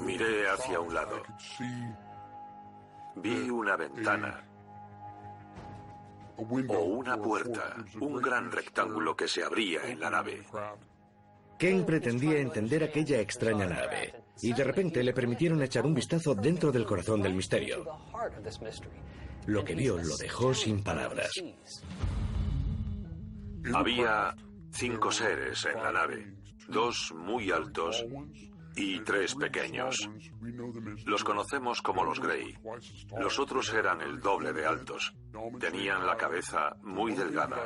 Miré hacia un lado. Vi una ventana. O una puerta. Un gran rectángulo que se abría en la nave. Ken pretendía entender aquella extraña nave, y de repente le permitieron echar un vistazo dentro del corazón del misterio. Lo que vio lo dejó sin palabras. Había 5 seres en la nave. 2 muy altos y 3 pequeños. Los conocemos como los Grey. Los otros eran el doble de altos. Tenían la cabeza muy delgada,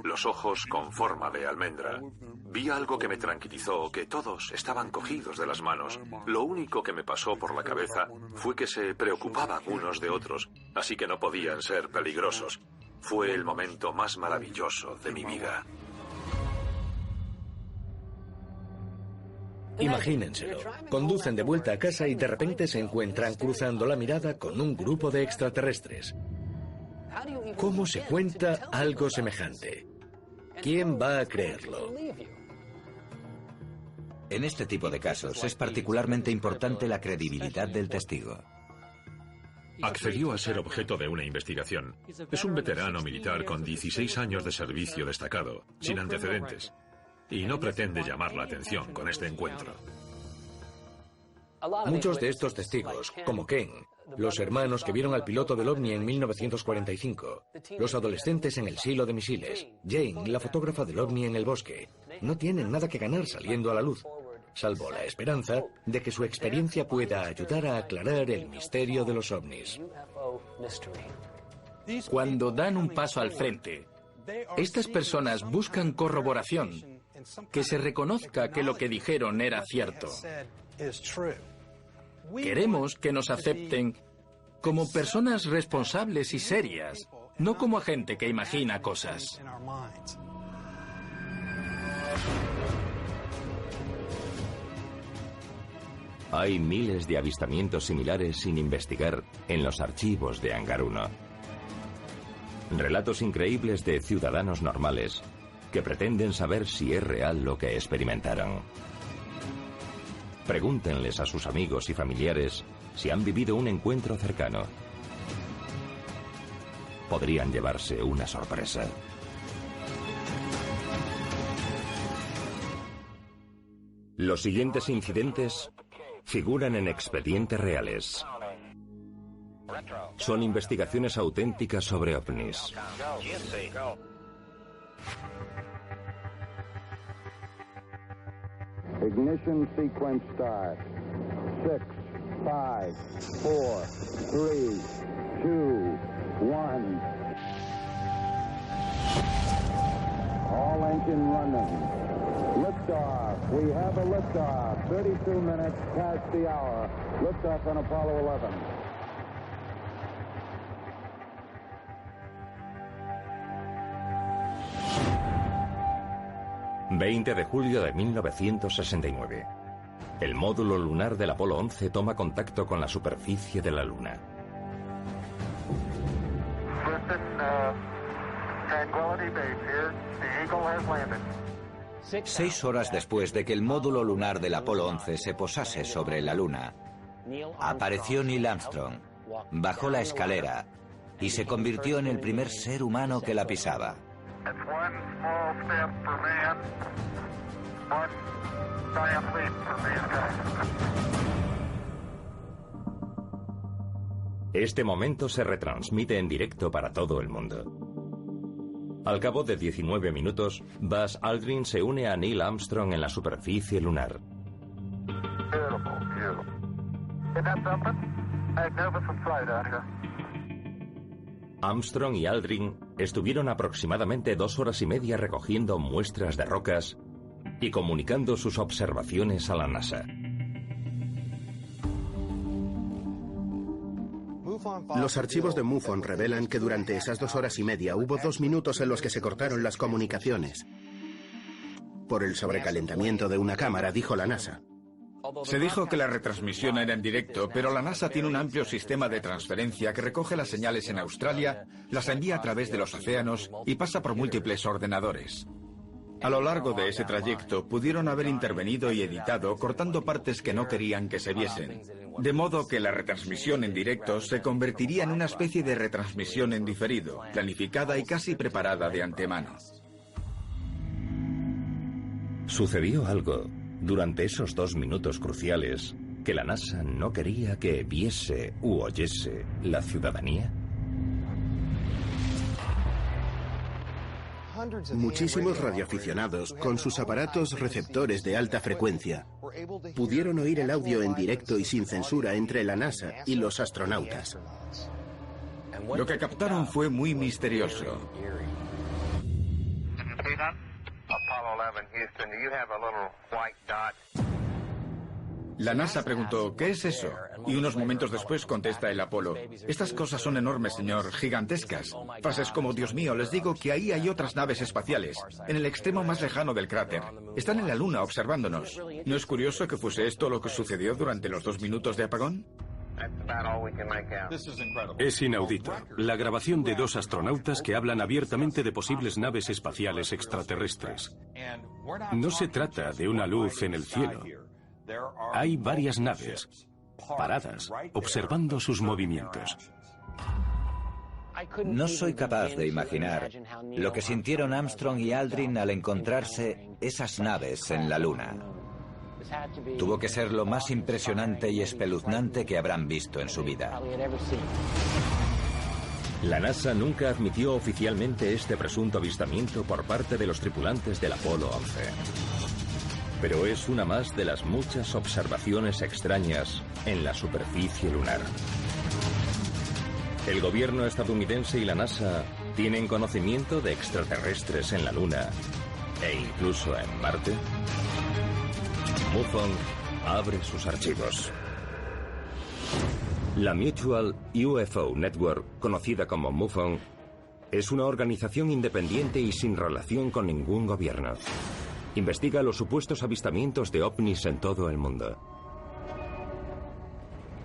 los ojos con forma de almendra. Vi algo que me tranquilizó, que todos estaban cogidos de las manos. Lo único que me pasó por la cabeza fue que se preocupaban unos de otros, así que no podían ser peligrosos. Fue el momento más maravilloso de mi vida. Imagínenselo. Conducen de vuelta a casa y de repente se encuentran cruzando la mirada con un grupo de extraterrestres. ¿Cómo se cuenta algo semejante? ¿Quién va a creerlo? En este tipo de casos es particularmente importante la credibilidad del testigo. Accedió a ser objeto de una investigación. Es un veterano militar con 16 años de servicio destacado, sin antecedentes. Y no pretende llamar la atención con este encuentro. Muchos de estos testigos, como Ken, los hermanos que vieron al piloto del ovni en 1945, los adolescentes en el silo de misiles, Jane, la fotógrafa del ovni en el bosque, no tienen nada que ganar saliendo a la luz, salvo la esperanza de que su experiencia pueda ayudar a aclarar el misterio de los ovnis. Cuando dan un paso al frente, estas personas buscan corroboración, que se reconozca que lo que dijeron era cierto. Queremos que nos acepten como personas responsables y serias, no como gente que imagina cosas. Hay miles de avistamientos similares sin investigar en los archivos de Hangar 1. Relatos increíbles de ciudadanos normales que pretenden saber si es real lo que experimentaron. Pregúntenles a sus amigos y familiares si han vivido un encuentro cercano. Podrían llevarse una sorpresa. Los siguientes incidentes figuran en expedientes reales. Son investigaciones auténticas sobre ovnis. Ignition sequence start. 6, 5, 4, 3, 2, 1. All engine running. Liftoff. We have a liftoff. 32 minutes past the hour. Liftoff on Apollo 11. 20 de julio de 1969. El módulo lunar del Apolo 11 toma contacto con la superficie de la Luna. Tranquility Base here. The Eagle has landed. 6 horas después de que el módulo lunar del Apolo 11 se posase sobre la Luna, apareció Neil Armstrong, bajó la escalera y se convirtió en el primer ser humano que la pisaba. It's one small step for man, one giant leap for mankind. Este momento se retransmite en directo para todo el mundo. Al cabo de 19 minutos, Buzz Aldrin se une a Neil Armstrong en la superficie lunar. Armstrong y Aldrin estuvieron aproximadamente 2 horas y media recogiendo muestras de rocas y comunicando sus observaciones a la NASA. Los archivos de MUFON revelan que durante esas 2 horas y media hubo 2 minutos en los que se cortaron las comunicaciones. Por el sobrecalentamiento de una cámara, dijo la NASA. Se dijo que la retransmisión era en directo, pero la NASA tiene un amplio sistema de transferencia que recoge las señales en Australia, las envía a través de los océanos y pasa por múltiples ordenadores. A lo largo de ese trayecto pudieron haber intervenido y editado cortando partes que no querían que se viesen. De modo que la retransmisión en directo se convertiría en una especie de retransmisión en diferido, planificada y casi preparada de antemano. Sucedió algo durante esos 2 minutos cruciales que la NASA no quería que viese u oyese la ciudadanía. Muchísimos radioaficionados, con sus aparatos receptores de alta frecuencia, pudieron oír el audio en directo y sin censura entre la NASA y los astronautas. Lo que captaron fue muy misterioso. La NASA preguntó, ¿qué es eso? Y unos momentos después contesta el Apolo, estas cosas son enormes, señor, gigantescas. Frases como, Dios mío, les digo que ahí hay otras naves espaciales, en el extremo más lejano del cráter. Están en la Luna observándonos. ¿No es curioso que fuese esto lo que sucedió durante los 2 minutos de apagón? Es inaudito. La grabación de 2 astronautas que hablan abiertamente de posibles naves espaciales extraterrestres. No se trata de una luz en el cielo. Hay varias naves, paradas, observando sus movimientos. No soy capaz de imaginar lo que sintieron Armstrong y Aldrin al encontrarse esas naves en la Luna. Tuvo que ser lo más impresionante y espeluznante que habrán visto en su vida. La NASA nunca admitió oficialmente este presunto avistamiento por parte de los tripulantes del Apolo 11. Pero es una más de las muchas observaciones extrañas en la superficie lunar. ¿El gobierno estadounidense y la NASA tienen conocimiento de extraterrestres en la Luna e incluso en Marte? MUFON abre sus archivos. La Mutual UFO Network, conocida como MUFON, es una organización independiente y sin relación con ningún gobierno. Investiga los supuestos avistamientos de ovnis en todo el mundo.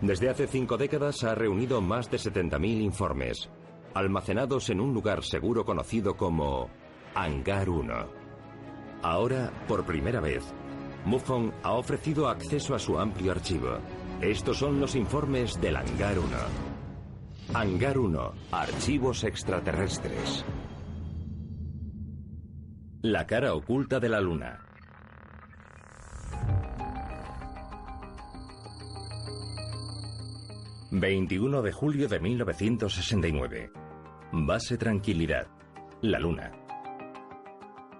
Desde hace 5 décadas ha reunido más de 70.000 informes, almacenados en un lugar seguro conocido como Hangar 1. Ahora, por primera vez, MUFON ha ofrecido acceso a su amplio archivo. Estos son los informes del Hangar 1. Hangar 1, archivos extraterrestres. La cara oculta de la Luna. ...21 de julio de 1969... Base Tranquilidad, la Luna.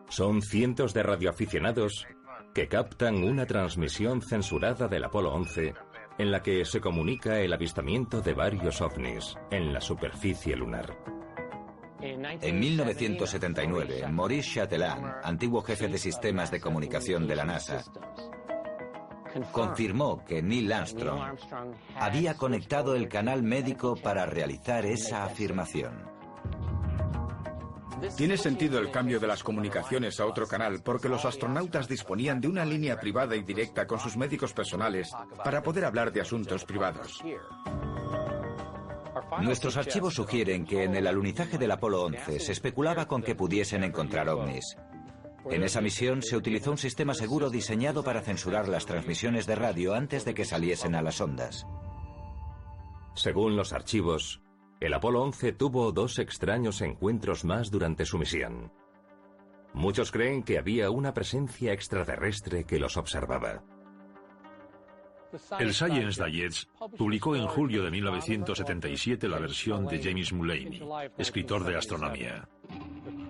Son cientos de radioaficionados que captan una transmisión censurada del Apolo 11... en la que se comunica el avistamiento de varios ovnis en la superficie lunar. En 1979, Maurice Chatelain, antiguo jefe de sistemas de comunicación de la NASA, confirmó que Neil Armstrong había conectado el canal médico para realizar esa afirmación. Tiene sentido el cambio de las comunicaciones a otro canal porque los astronautas disponían de una línea privada y directa con sus médicos personales para poder hablar de asuntos privados. Nuestros archivos sugieren que en el alunizaje del Apolo 11 se especulaba con que pudiesen encontrar ovnis. En esa misión se utilizó un sistema seguro diseñado para censurar las transmisiones de radio antes de que saliesen a las ondas. Según los archivos, el Apolo 11 tuvo 2 extraños encuentros más durante su misión. Muchos creen que había una presencia extraterrestre que los observaba. El Science Digest publicó en julio de 1977 la versión de James Mullaney, escritor de astronomía.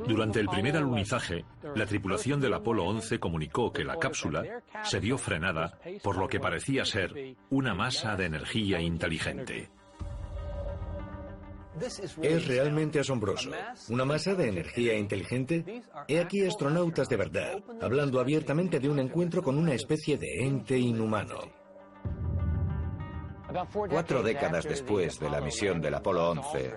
Durante el primer alunizaje, la tripulación del Apolo 11 comunicó que la cápsula se vio frenada por lo que parecía ser una masa de energía inteligente. Es realmente asombroso. ¿Una masa de energía inteligente? He aquí astronautas de verdad, hablando abiertamente de un encuentro con una especie de ente inhumano. 4 décadas después de la misión del Apolo 11,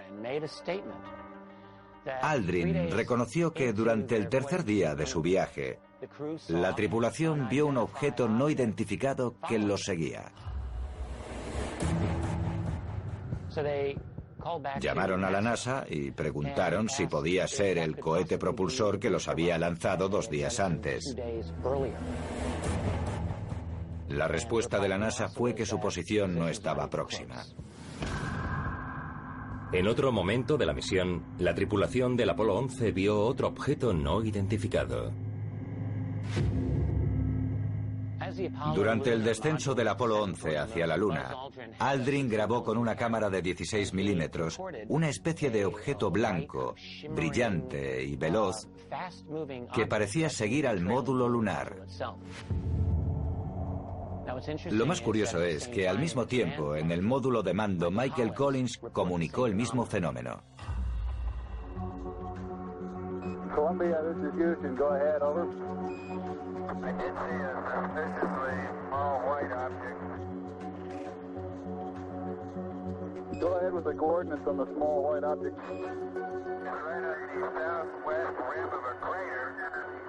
Aldrin reconoció que durante el tercer día de su viaje, la tripulación vio un objeto no identificado que los seguía. Llamaron a la NASA y preguntaron si podía ser el cohete propulsor que los había lanzado 2 días antes. La respuesta de la NASA fue que su posición no estaba próxima. En otro momento de la misión, la tripulación del Apolo 11 vio otro objeto no identificado. Durante el descenso del Apolo 11 hacia la Luna, Aldrin grabó con una cámara de 16 milímetros una especie de objeto blanco, brillante y veloz, que parecía seguir al módulo lunar. Lo más curioso es que al mismo tiempo, en el módulo de mando, Michael Collins comunicó el mismo fenómeno. Columbia, this is Houston. Go ahead, over. I did see a suspiciously small white object. Go ahead with the coordinates on the small white object. It's right on the southwest rim of a crater.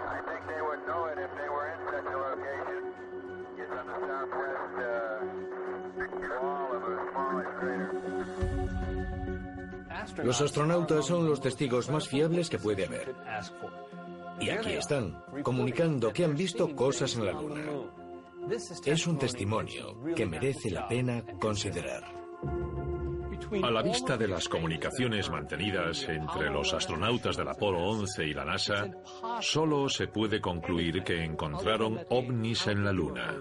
I think they would know it if they were in such a location. It's on the southwest wall of a smallish crater. Los astronautas son los testigos más fiables que puede haber. Y aquí están, comunicando que han visto cosas en la Luna. Es un testimonio que merece la pena considerar. A la vista de las comunicaciones mantenidas entre los astronautas del Apolo 11 y la NASA, solo se puede concluir que encontraron ovnis en la Luna.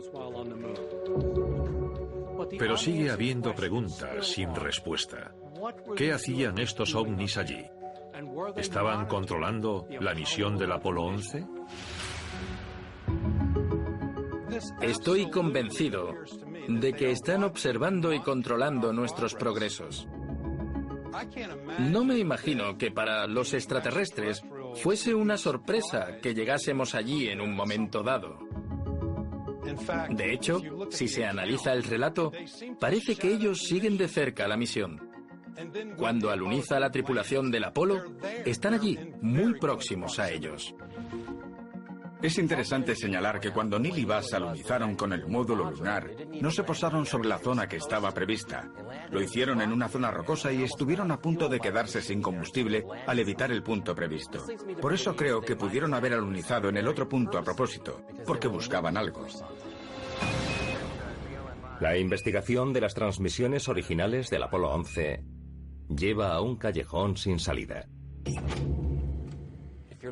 Pero sigue habiendo preguntas sin respuesta. ¿Qué hacían estos ovnis allí? ¿Estaban controlando la misión del Apolo 11? Estoy convencido de que están observando y controlando nuestros progresos. No me imagino que para los extraterrestres fuese una sorpresa que llegásemos allí en un momento dado. De hecho, si se analiza el relato, parece que ellos siguen de cerca la misión. Cuando aluniza la tripulación del Apolo, están allí, muy próximos a ellos. Es interesante señalar que cuando Neil y Buzz alunizaron con el módulo lunar, no se posaron sobre la zona que estaba prevista. Lo hicieron en una zona rocosa y estuvieron a punto de quedarse sin combustible al evitar el punto previsto. Por eso creo que pudieron haber alunizado en el otro punto a propósito, porque buscaban algo. La investigación de las transmisiones originales del Apolo 11 lleva a un callejón sin salida.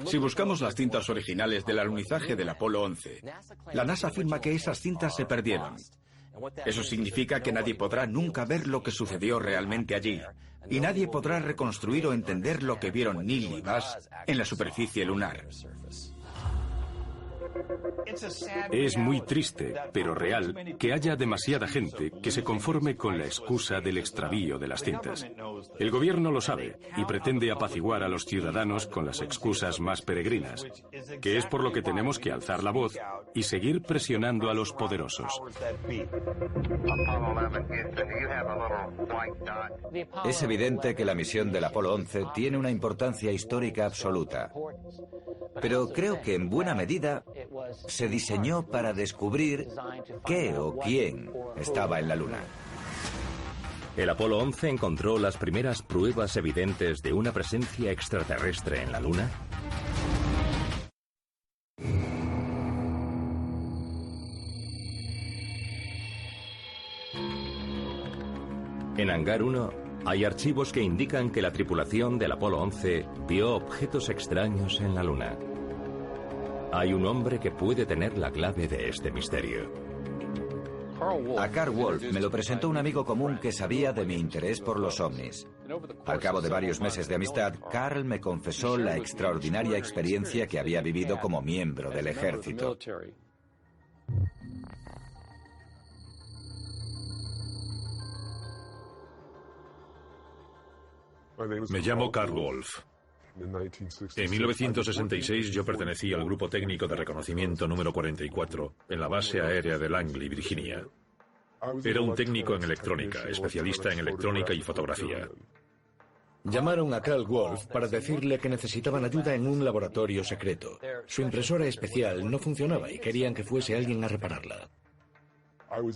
Si buscamos las cintas originales del alunizaje del Apolo 11, la NASA afirma que esas cintas se perdieron. Eso significa que nadie podrá nunca ver lo que sucedió realmente allí, y nadie podrá reconstruir o entender lo que vieron Neil y Buzz en la superficie lunar. Es muy triste, pero real, que haya demasiada gente que se conforme con la excusa del extravío de las cintas. El gobierno lo sabe y pretende apaciguar a los ciudadanos con las excusas más peregrinas, que es por lo que tenemos que alzar la voz y seguir presionando a los poderosos. Es evidente que la misión del Apolo 11 tiene una importancia histórica absoluta, pero creo que en buena medida se diseñó para descubrir qué o quién estaba en la Luna. El Apolo 11 encontró las primeras pruebas evidentes de una presencia extraterrestre en la Luna. En Hangar 1 hay archivos que indican que la tripulación del Apolo 11 vio objetos extraños en la Luna. Hay un hombre que puede tener la clave de este misterio. A Carl Wolf me lo presentó un amigo común que sabía de mi interés por los ovnis. Al cabo de varios meses de amistad, Carl me confesó la extraordinaria experiencia que había vivido como miembro del ejército. Me llamo Carl Wolf. En 1966 yo pertenecí al grupo técnico de reconocimiento número 44 en la base aérea de Langley, Virginia. Era un técnico en electrónica, especialista en electrónica y fotografía. Llamaron a Carl Wolf para decirle que necesitaban ayuda en un laboratorio secreto. Su impresora especial no funcionaba y querían que fuese alguien a repararla.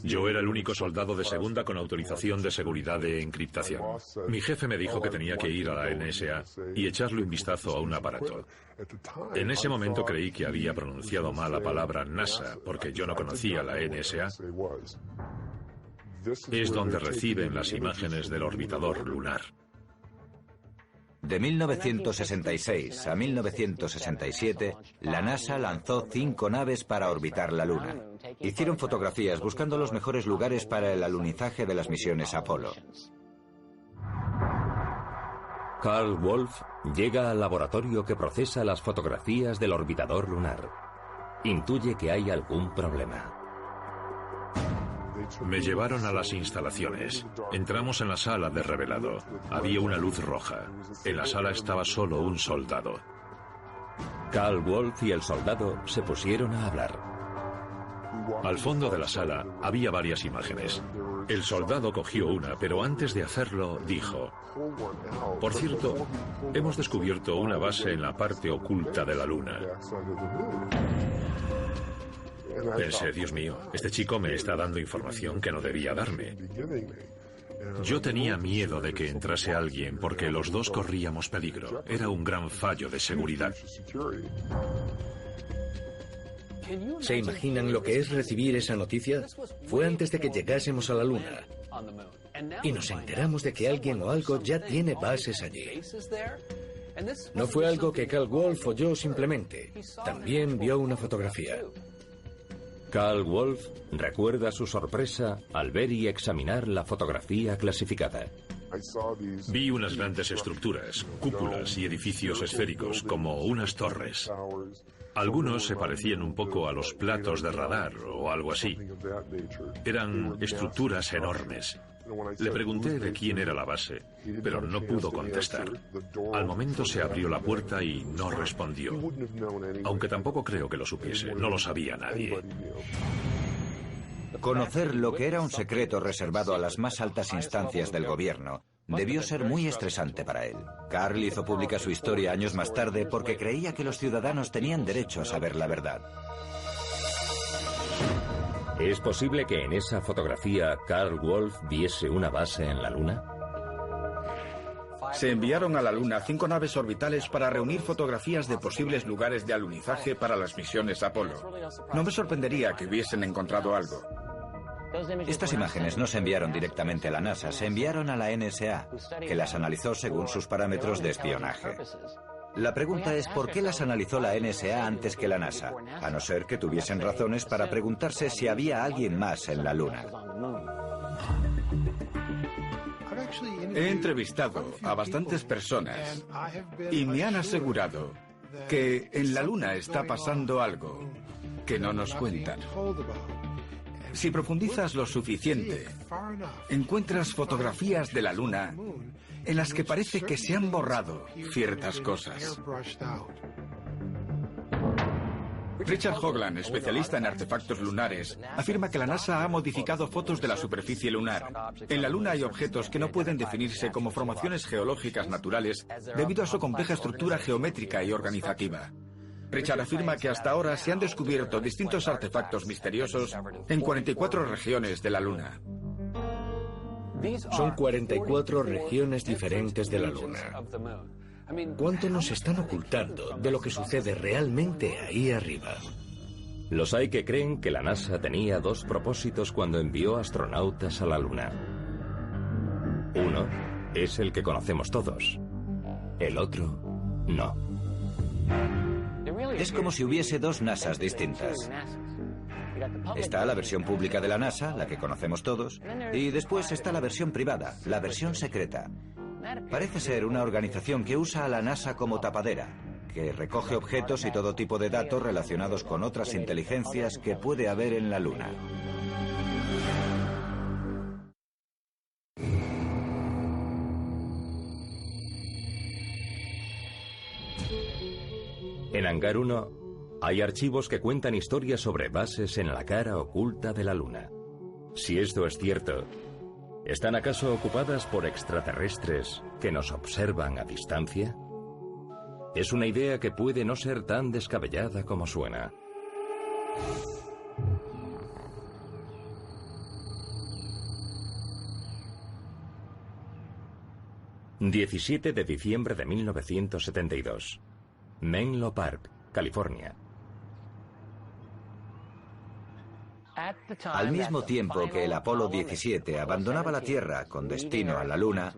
Yo era el único soldado de segunda con autorización de seguridad de encriptación. Mi jefe me dijo que tenía que ir a la NSA y echarle un vistazo a un aparato. En ese momento creí que había pronunciado mal la palabra NASA porque yo no conocía la NSA. Es donde reciben las imágenes del orbitador lunar. De 1966 a 1967, la NASA lanzó 5 naves para orbitar la Luna. Hicieron fotografías buscando los mejores lugares para el alunizaje de las misiones Apolo. Carl Wolf llega al laboratorio que procesa las fotografías del orbitador lunar. Intuye que hay algún problema. Me llevaron a las instalaciones. Entramos en la sala de revelado. Había una luz roja. En la sala estaba solo un soldado. Carl Wolf y el soldado se pusieron a hablar. Al fondo de la sala había varias imágenes. El soldado cogió una, pero antes de hacerlo dijo: por cierto, hemos descubierto una base en la parte oculta de la Luna. Pensé, Dios mío, este chico me está dando información que no debía darme. Yo tenía miedo de que entrase alguien porque los dos corríamos peligro. Era un gran fallo de seguridad. ¿Se imaginan lo que es recibir esa noticia? Fue antes de que llegásemos a la Luna. Y nos enteramos de que alguien o algo ya tiene bases allí. No fue algo que Carl Wolf oyó simplemente. También vio una fotografía. Carl Wolf recuerda su sorpresa al ver y examinar la fotografía clasificada. Vi unas grandes estructuras, cúpulas y edificios esféricos, como unas torres. Algunos se parecían un poco a los platos de radar o algo así. Eran estructuras enormes. Le pregunté de quién era la base, pero no pudo contestar. Al momento se abrió la puerta y no respondió. Aunque tampoco creo que lo supiese, no lo sabía nadie. Conocer lo que era un secreto reservado a las más altas instancias del gobierno debió ser muy estresante para él. Carl hizo pública su historia años más tarde porque creía que los ciudadanos tenían derecho a saber la verdad. ¿Es posible que en esa fotografía Carl Wolf viese una base en la Luna? Se enviaron a la Luna 5 naves orbitales para reunir fotografías de posibles lugares de alunizaje para las misiones Apolo. No me sorprendería que hubiesen encontrado algo. Estas imágenes no se enviaron directamente a la NASA, se enviaron a la NSA, que las analizó según sus parámetros de espionaje. La pregunta es ¿por qué las analizó la NSA antes que la NASA? A no ser que tuviesen razones para preguntarse si había alguien más en la Luna. He entrevistado a bastantes personas y me han asegurado que en la Luna está pasando algo que no nos cuentan. Si profundizas lo suficiente, encuentras fotografías de la Luna en las que parece que se han borrado ciertas cosas. Richard Hoagland, especialista en artefactos lunares, afirma que la NASA ha modificado fotos de la superficie lunar. En la Luna hay objetos que no pueden definirse como formaciones geológicas naturales debido a su compleja estructura geométrica y organizativa. Richard afirma que hasta ahora se han descubierto distintos artefactos misteriosos en 44 regiones de la Luna. Son 44 regiones diferentes de la Luna. ¿Cuánto nos están ocultando de lo que sucede realmente ahí arriba? Los hay que creen que la NASA tenía dos propósitos cuando envió astronautas a la Luna. Uno es el que conocemos todos. El otro, no. Es como si hubiese dos NASAs distintas. Está la versión pública de la NASA, la que conocemos todos, y después está la versión privada, la versión secreta. Parece ser una organización que usa a la NASA como tapadera, que recoge objetos y todo tipo de datos relacionados con otras inteligencias que puede haber en la Luna. En Hangar 1 hay archivos que cuentan historias sobre bases en la cara oculta de la Luna. Si esto es cierto, ¿están acaso ocupadas por extraterrestres que nos observan a distancia? Es una idea que puede no ser tan descabellada como suena. ...17 de diciembre de 1972... Menlo Park, California. Al mismo tiempo que el Apolo 17 abandonaba la Tierra con destino a la Luna,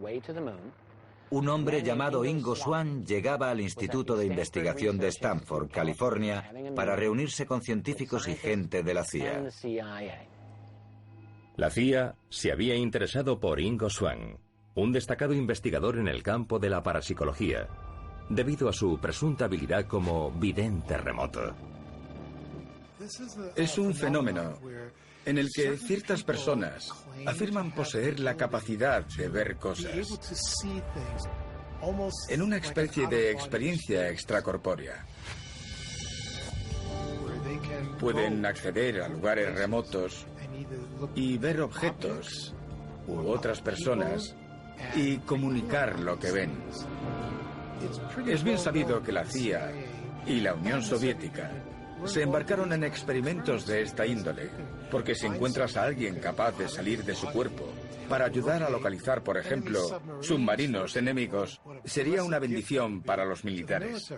un hombre llamado Ingo Swann llegaba al Instituto de Investigación de Stanford, California, para reunirse con científicos y gente de la CIA. La CIA se había interesado por Ingo Swann, un destacado investigador en el campo de la parapsicología, debido a su presunta habilidad como vidente remoto. Es un fenómeno en el que ciertas personas afirman poseer la capacidad de ver cosas en una especie de experiencia extracorpórea. Pueden acceder a lugares remotos y ver objetos u otras personas y comunicar lo que ven. Es bien sabido que la CIA y la Unión Soviética se embarcaron en experimentos de esta índole, porque si encuentras a alguien capaz de salir de su cuerpo para ayudar a localizar, por ejemplo, submarinos enemigos, sería una bendición para los militares.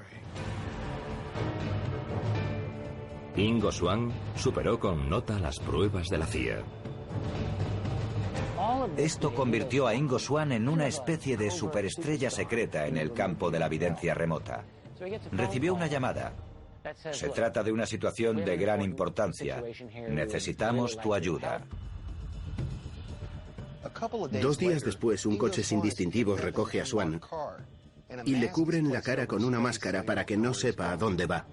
Ingo Swann superó con nota las pruebas de la CIA. Esto convirtió a Ingo Swann en una especie de superestrella secreta en el campo de la videncia remota. Recibió una llamada. Se trata de una situación de gran importancia. Necesitamos tu ayuda. 2 días después, un coche sin distintivos recoge a Swann y le cubren la cara con una máscara para que no sepa a dónde va.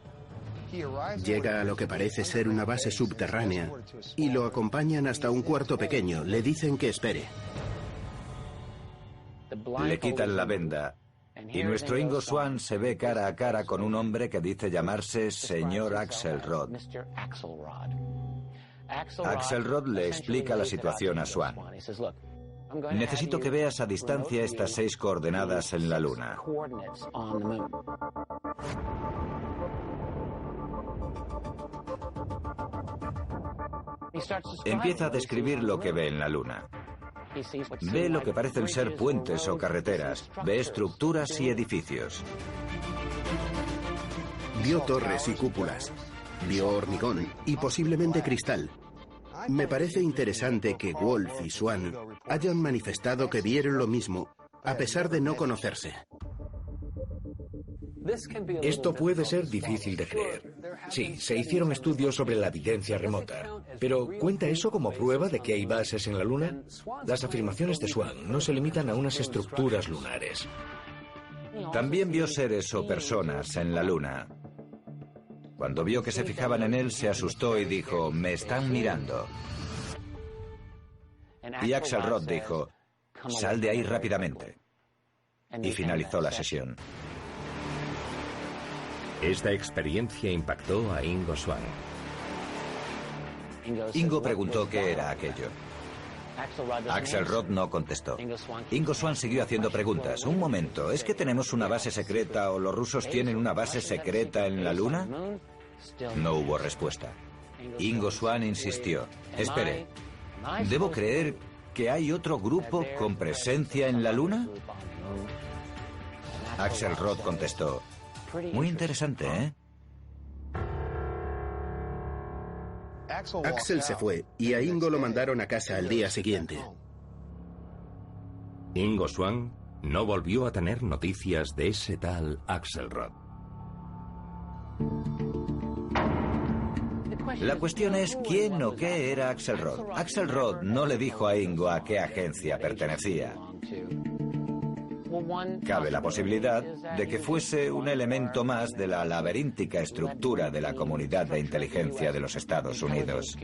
Llega a lo que parece ser una base subterránea y lo acompañan hasta un cuarto pequeño. Le dicen que espere. Le quitan la venda y nuestro Ingo Swann se ve cara a cara con un hombre que dice llamarse Señor Axelrod. Axelrod le explica la situación a Swann. Necesito que veas a distancia estas 6 coordenadas en la Luna. Empieza a describir lo que ve en la Luna. Ve lo que parecen ser puentes o carreteras. Ve estructuras y edificios. Vio torres y cúpulas. Vio hormigón y posiblemente cristal. Me parece interesante que Wolf y Swann hayan manifestado que vieron lo mismo, a pesar de no conocerse. Esto puede ser difícil de creer. Sí, se hicieron estudios sobre la videncia remota, pero ¿cuenta eso como prueba de que hay bases en la Luna? Las afirmaciones de Swann no se limitan a unas estructuras lunares. También vio seres o personas en la Luna. Cuando vio que se fijaban en él, se asustó y dijo, me están mirando. Y Axelrod dijo, sal de ahí rápidamente. Y finalizó la sesión. Esta experiencia impactó a Ingo Swann. Ingo preguntó qué era aquello. Axelrod no contestó. Ingo Swann siguió haciendo preguntas. Un momento, ¿es que tenemos una base secreta o los rusos tienen una base secreta en la Luna? No hubo respuesta. Ingo Swann insistió. Espere, ¿debo creer que hay otro grupo con presencia en la Luna? Axelrod contestó. Muy interesante, ¿eh? Axel se fue y a Ingo lo mandaron a casa al día siguiente. Ingo Swann no volvió a tener noticias de ese tal Axelrod. La cuestión es quién o qué era Axelrod. Axelrod no le dijo a Ingo a qué agencia pertenecía. Cabe la posibilidad de que fuese un elemento más de la laberíntica estructura de la comunidad de inteligencia de los Estados Unidos.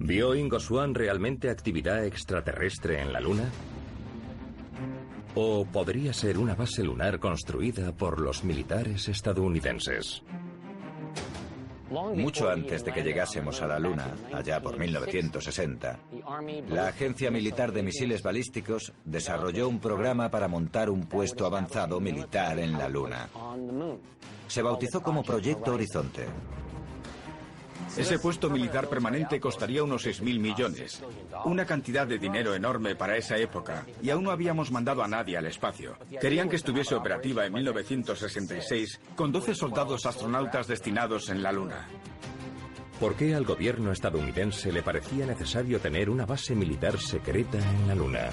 ¿Vio Ingo Swann realmente actividad extraterrestre en la Luna? ¿O podría ser una base lunar construida por los militares estadounidenses? Mucho antes de que llegásemos a la Luna, allá por 1960, la Agencia Militar de Misiles Balísticos desarrolló un programa para montar un puesto avanzado militar en la Luna. Se bautizó como Proyecto Horizonte. Ese puesto militar permanente costaría unos 6.000 millones. Una cantidad de dinero enorme para esa época. Y aún no habíamos mandado a nadie al espacio. Querían que estuviese operativa en 1966 con 12 soldados astronautas destinados en la Luna. ¿Por qué al gobierno estadounidense le parecía necesario tener una base militar secreta en la Luna?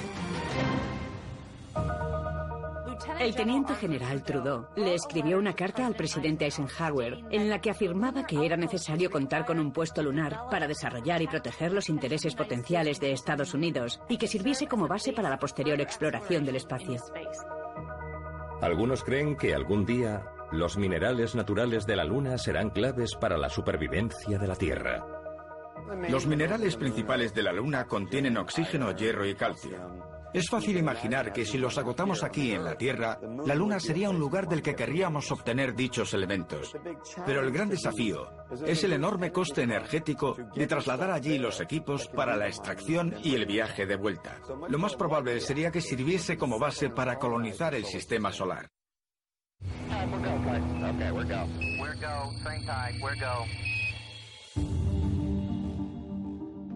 El teniente general Trudeau le escribió una carta al presidente Eisenhower en la que afirmaba que era necesario contar con un puesto lunar para desarrollar y proteger los intereses potenciales de Estados Unidos y que sirviese como base para la posterior exploración del espacio. Algunos creen que algún día los minerales naturales de la Luna serán claves para la supervivencia de la Tierra. Los minerales principales de la Luna contienen oxígeno, hierro y calcio. Es fácil imaginar que si los agotamos aquí en la Tierra, la Luna sería un lugar del que querríamos obtener dichos elementos. Pero el gran desafío es el enorme coste energético de trasladar allí los equipos para la extracción y el viaje de vuelta. Lo más probable sería que sirviese como base para colonizar el sistema solar.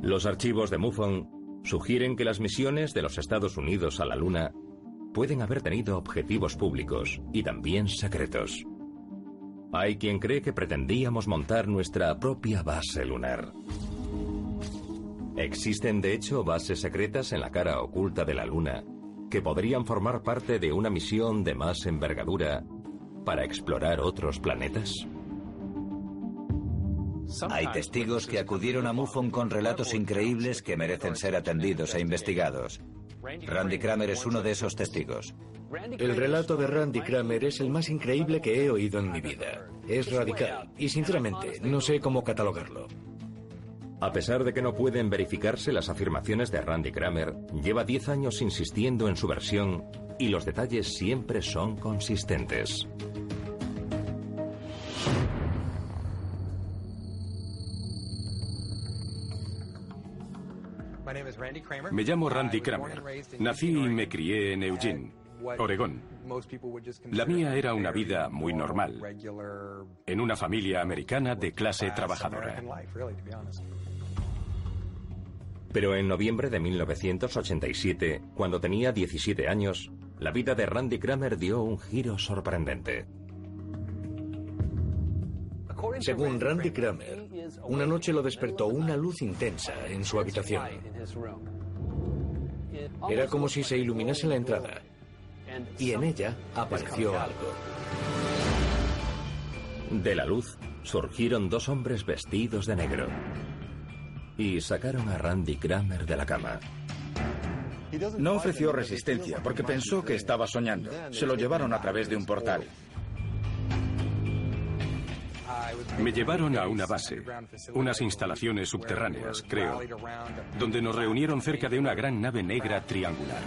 Los archivos de MUFON sugieren que las misiones de los Estados Unidos a la Luna pueden haber tenido objetivos públicos y también secretos. Hay quien cree que pretendíamos montar nuestra propia base lunar. Existen, de hecho, bases secretas en la cara oculta de la Luna que podrían formar parte de una misión de más envergadura para explorar otros planetas. Hay testigos que acudieron a MUFON con relatos increíbles que merecen ser atendidos e investigados. Randy Cramer es uno de esos testigos. El relato de Randy Cramer es el más increíble que he oído en mi vida. Es radical y, sinceramente, no sé cómo catalogarlo. A pesar de que no pueden verificarse las afirmaciones de Randy Cramer, lleva 10 años insistiendo en su versión y los detalles siempre son consistentes. Me llamo Randy Cramer. Nací y me crié en Eugene, Oregón. La mía era una vida muy normal, en una familia americana de clase trabajadora. Pero en noviembre de 1987, cuando tenía 17 años, la vida de Randy Cramer dio un giro sorprendente. Según Randy Cramer, una noche lo despertó una luz intensa en su habitación. Era como si se iluminase la entrada, y en ella apareció algo. De la luz surgieron dos hombres vestidos de negro y sacaron a Randy Cramer de la cama. No ofreció resistencia porque pensó que estaba soñando. Se lo llevaron a través de un portal. Me llevaron a una base, unas instalaciones subterráneas, creo, donde nos reunieron cerca de una gran nave negra triangular.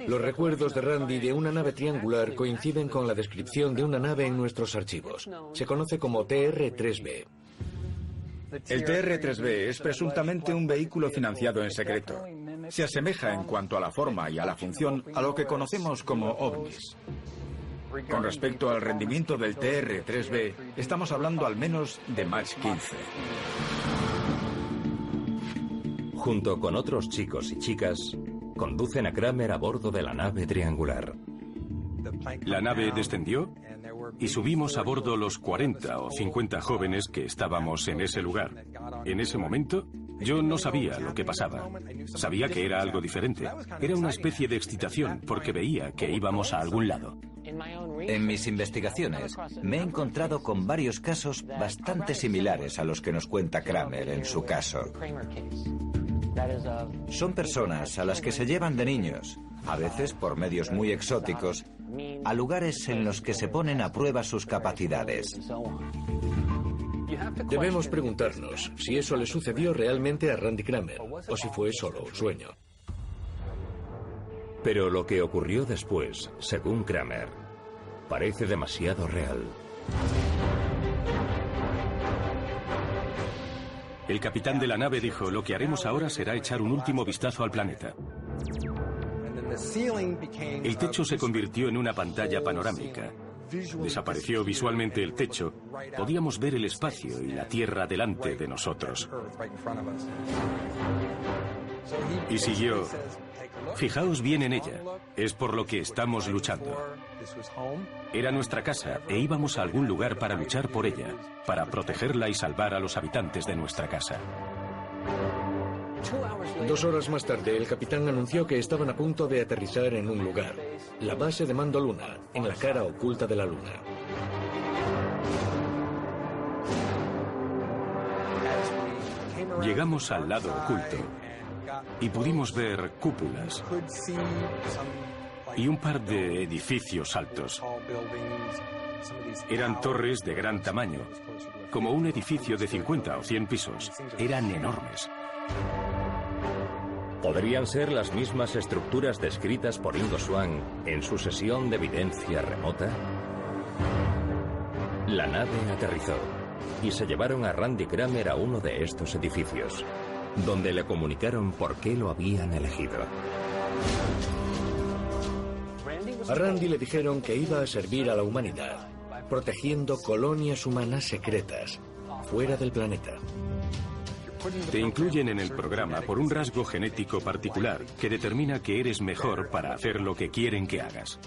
Los recuerdos de Randy de una nave triangular coinciden con la descripción de una nave en nuestros archivos. Se conoce como TR-3B. El TR-3B es presuntamente un vehículo financiado en secreto. Se asemeja en cuanto a la forma y a la función a lo que conocemos como ovnis. Con respecto al rendimiento del TR-3B, estamos hablando al menos de Mach 15. Junto con otros chicos y chicas, conducen a Cramer a bordo de la nave triangular. La nave descendió y subimos a bordo los 40 o 50 jóvenes que estábamos en ese lugar. En ese momento, yo no sabía lo que pasaba. Sabía que era algo diferente. Era una especie de excitación porque veía que íbamos a algún lado. En mis investigaciones me he encontrado con varios casos bastante similares a los que nos cuenta Kramer en su caso. Son personas a las que se llevan de niños, a veces por medios muy exóticos, a lugares en los que se ponen a prueba sus capacidades. Debemos preguntarnos si eso le sucedió realmente a Randy Kramer o si fue solo un sueño. Pero lo que ocurrió después, según Kramer, parece demasiado real. El capitán de la nave dijo: lo que haremos ahora será echar un último vistazo al planeta. El techo se convirtió en una pantalla panorámica. Desapareció visualmente el techo. Podíamos ver el espacio y la Tierra delante de nosotros. Y siguió: fijaos bien en ella, es por lo que estamos luchando. Era nuestra casa e íbamos a algún lugar para luchar por ella, para protegerla y salvar a los habitantes de nuestra casa. 2 horas más tarde, el capitán anunció que estaban a punto de aterrizar en un lugar, la base de mando Luna, en la cara oculta de la Luna. Llegamos al lado oculto y pudimos ver cúpulas y un par de edificios altos. Eran torres de gran tamaño, como un edificio de 50 o 100 pisos. Eran enormes. ¿Podrían ser las mismas estructuras descritas por Ingo Swann en su sesión de evidencia remota? La nave aterrizó y se llevaron a Randy Kramer a uno de estos edificios, donde le comunicaron por qué lo habían elegido. A Randy le dijeron que iba a servir a la humanidad, protegiendo colonias humanas secretas, fuera del planeta. Te incluyen en el programa por un rasgo genético particular que determina que eres mejor para hacer lo que quieren que hagas.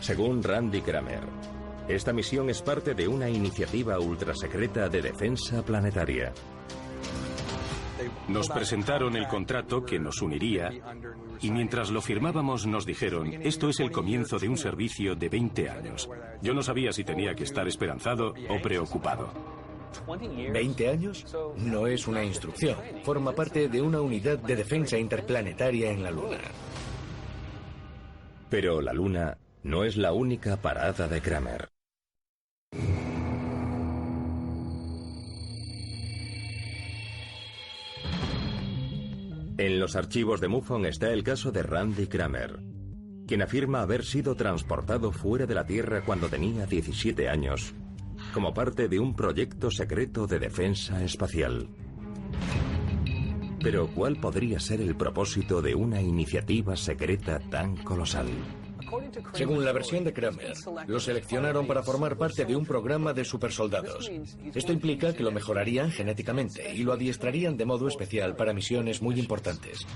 Según Randy Kramer, esta misión es parte de una iniciativa ultrasecreta de defensa planetaria. Nos presentaron el contrato que nos uniría y mientras lo firmábamos nos dijeron: esto es el comienzo de un servicio de 20 años. Yo no sabía si tenía que estar esperanzado o preocupado. 20 años no es una instrucción, forma parte de una unidad de defensa interplanetaria en la Luna. Pero la Luna no es la única parada de Kramer. En los archivos de MUFON está el caso de Randy Kramer, quien afirma haber sido transportado fuera de la Tierra cuando tenía 17 años, como parte de un proyecto secreto de defensa espacial. Pero ¿cuál podría ser el propósito de una iniciativa secreta tan colosal? Según la versión de Kramer, lo seleccionaron para formar parte de un programa de supersoldados. Esto implica que lo mejorarían genéticamente y lo adiestrarían de modo especial para misiones muy importantes.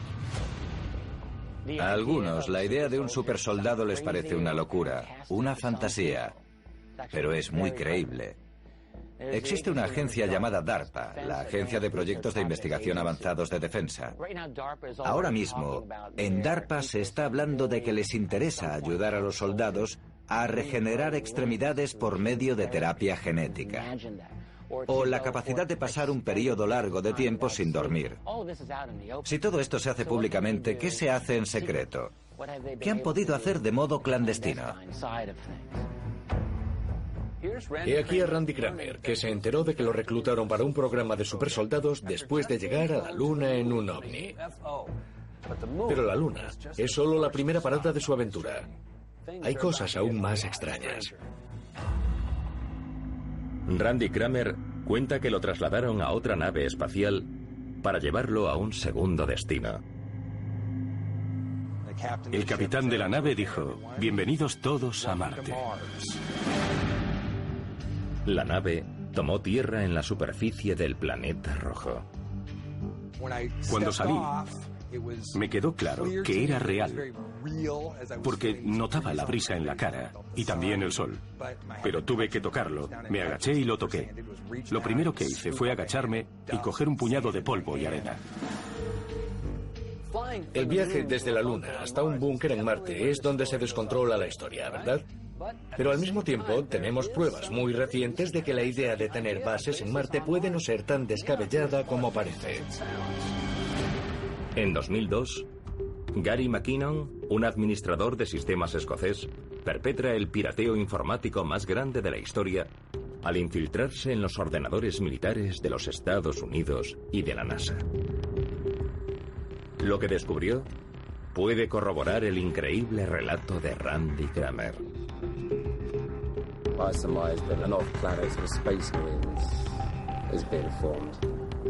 A algunos, la idea de un supersoldado les parece una locura, una fantasía, pero es muy creíble. Existe una agencia llamada DARPA, la Agencia de Proyectos de Investigación Avanzados de Defensa. Ahora mismo, en DARPA se está hablando de que les interesa ayudar a los soldados a regenerar extremidades por medio de terapia genética, o la capacidad de pasar un periodo largo de tiempo sin dormir. Si todo esto se hace públicamente, ¿qué se hace en secreto? ¿Qué han podido hacer de modo clandestino? He aquí a Randy Kramer, que se enteró de que lo reclutaron para un programa de supersoldados después de llegar a la Luna en un ovni. Pero la Luna es solo la primera parada de su aventura. Hay cosas aún más extrañas. Randy Kramer cuenta que lo trasladaron a otra nave espacial para llevarlo a un segundo destino. El capitán de la nave dijo: bienvenidos todos a Marte. La nave tomó tierra en la superficie del planeta rojo. Cuando salí, me quedó claro que era real, porque notaba la brisa en la cara y también el sol. Pero tuve que tocarlo, me agaché y lo toqué. Lo primero que hice fue agacharme y coger un puñado de polvo y arena. El viaje desde la Luna hasta un búnker en Marte es donde se descontrola la historia, ¿verdad? Pero al mismo tiempo tenemos pruebas muy recientes de que la idea de tener bases en Marte puede no ser tan descabellada como parece. En 2002, Gary McKinnon, un administrador de sistemas escocés, perpetra el pirateo informático más grande de la historia al infiltrarse en los ordenadores militares de los Estados Unidos y de la NASA. Lo que descubrió puede corroborar el increíble relato de Randy Cramer. I surmise that an off-planet sort of space marines is being formed.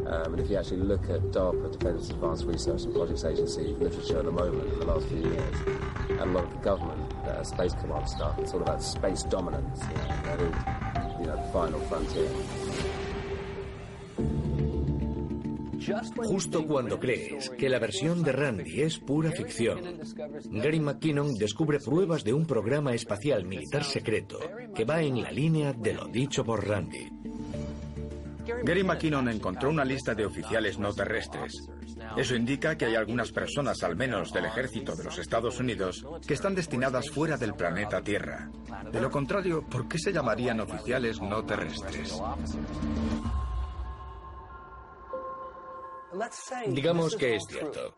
And if you actually look at DARPA, Defense Advanced Research and Projects Agency literature at the moment in the last few years, and a lot of the government space command stuff, it's all about space dominance, the final frontier. Justo cuando crees que la versión de Randy es pura ficción, Gary McKinnon descubre pruebas de un programa espacial militar secreto que va en la línea de lo dicho por Randy. Gary McKinnon encontró una lista de oficiales no terrestres. Eso indica que hay algunas personas, al menos del ejército de los Estados Unidos, que están destinadas fuera del planeta Tierra. De lo contrario, ¿por qué se llamarían oficiales no terrestres? Digamos que es cierto.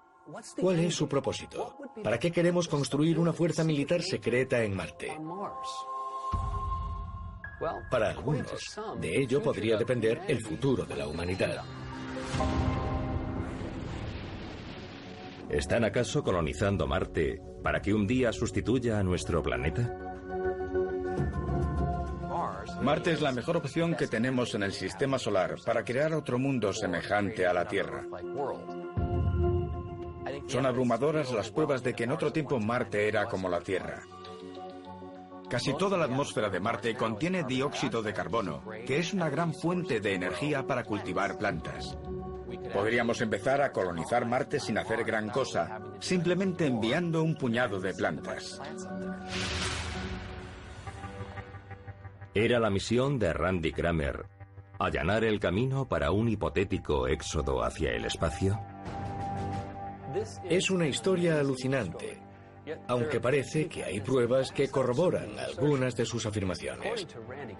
¿Cuál es su propósito? ¿Para qué queremos construir una fuerza militar secreta en Marte? Para algunos, de ello podría depender el futuro de la humanidad. ¿Están acaso colonizando Marte para que un día sustituya a nuestro planeta? Marte es la mejor opción que tenemos en el sistema solar para crear otro mundo semejante a la Tierra. Son abrumadoras las pruebas de que en otro tiempo Marte era como la Tierra. Casi toda la atmósfera de Marte contiene dióxido de carbono, que es una gran fuente de energía para cultivar plantas. Podríamos empezar a colonizar Marte sin hacer gran cosa, simplemente enviando un puñado de plantas. Era la misión de Randy Cramer allanar el camino para un hipotético éxodo hacia el espacio. Es una historia alucinante, aunque parece que hay pruebas que corroboran algunas de sus afirmaciones.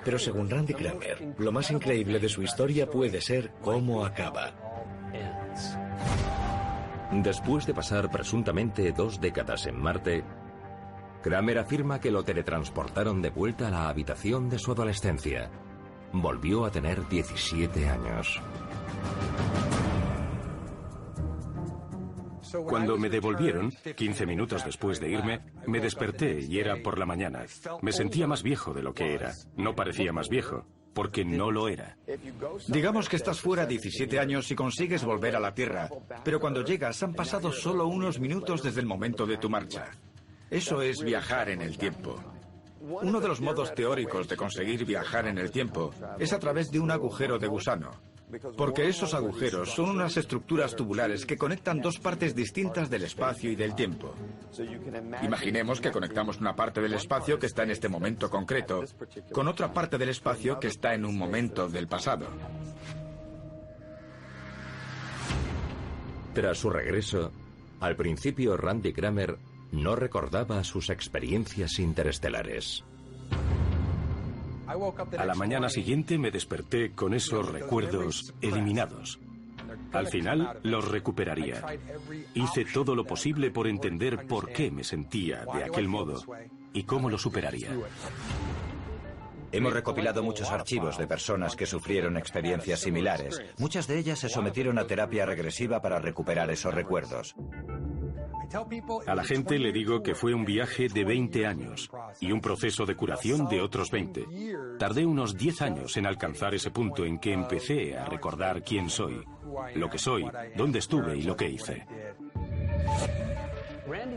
Pero según Randy Cramer, lo más increíble de su historia puede ser cómo acaba. Después de pasar presuntamente 2 décadas en Marte, Cramer afirma que lo teletransportaron de vuelta a la habitación de su adolescencia. Volvió a tener 17 años. Cuando me devolvieron, 15 minutos después de irme, me desperté y era por la mañana. Me sentía más viejo de lo que era. No parecía más viejo, porque no lo era. Digamos que estás fuera 17 años y consigues volver a la Tierra, pero cuando llegas han pasado solo unos minutos desde el momento de tu marcha. Eso es viajar en el tiempo. Uno de los modos teóricos de conseguir viajar en el tiempo es a través de un agujero de gusano. Porque esos agujeros son unas estructuras tubulares que conectan dos partes distintas del espacio y del tiempo. Imaginemos que conectamos una parte del espacio que está en este momento concreto con otra parte del espacio que está en un momento del pasado. Tras su regreso, al principio Randy Cramer no recordaba sus experiencias interestelares. A la mañana siguiente me desperté con esos recuerdos eliminados. Al final los recuperaría. Hice todo lo posible por entender por qué me sentía de aquel modo y cómo lo superaría. Hemos recopilado muchos archivos de personas que sufrieron experiencias similares. Muchas de ellas se sometieron a terapia regresiva para recuperar esos recuerdos. A la gente le digo que fue un viaje de 20 años y un proceso de curación de otros 20. Tardé unos 10 años en alcanzar ese punto en que empecé a recordar quién soy, lo que soy, dónde estuve y lo que hice.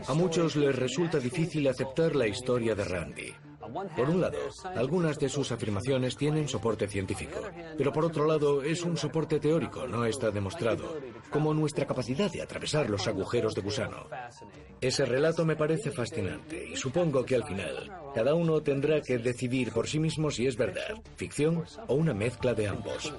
A muchos les resulta difícil aceptar la historia de Randy. Por un lado, algunas de sus afirmaciones tienen soporte científico, pero por otro lado es un soporte teórico, no está demostrado, como nuestra capacidad de atravesar los agujeros de gusano. Ese relato me parece fascinante y supongo que al final cada uno tendrá que decidir por sí mismo si es verdad, ficción o una mezcla de ambos.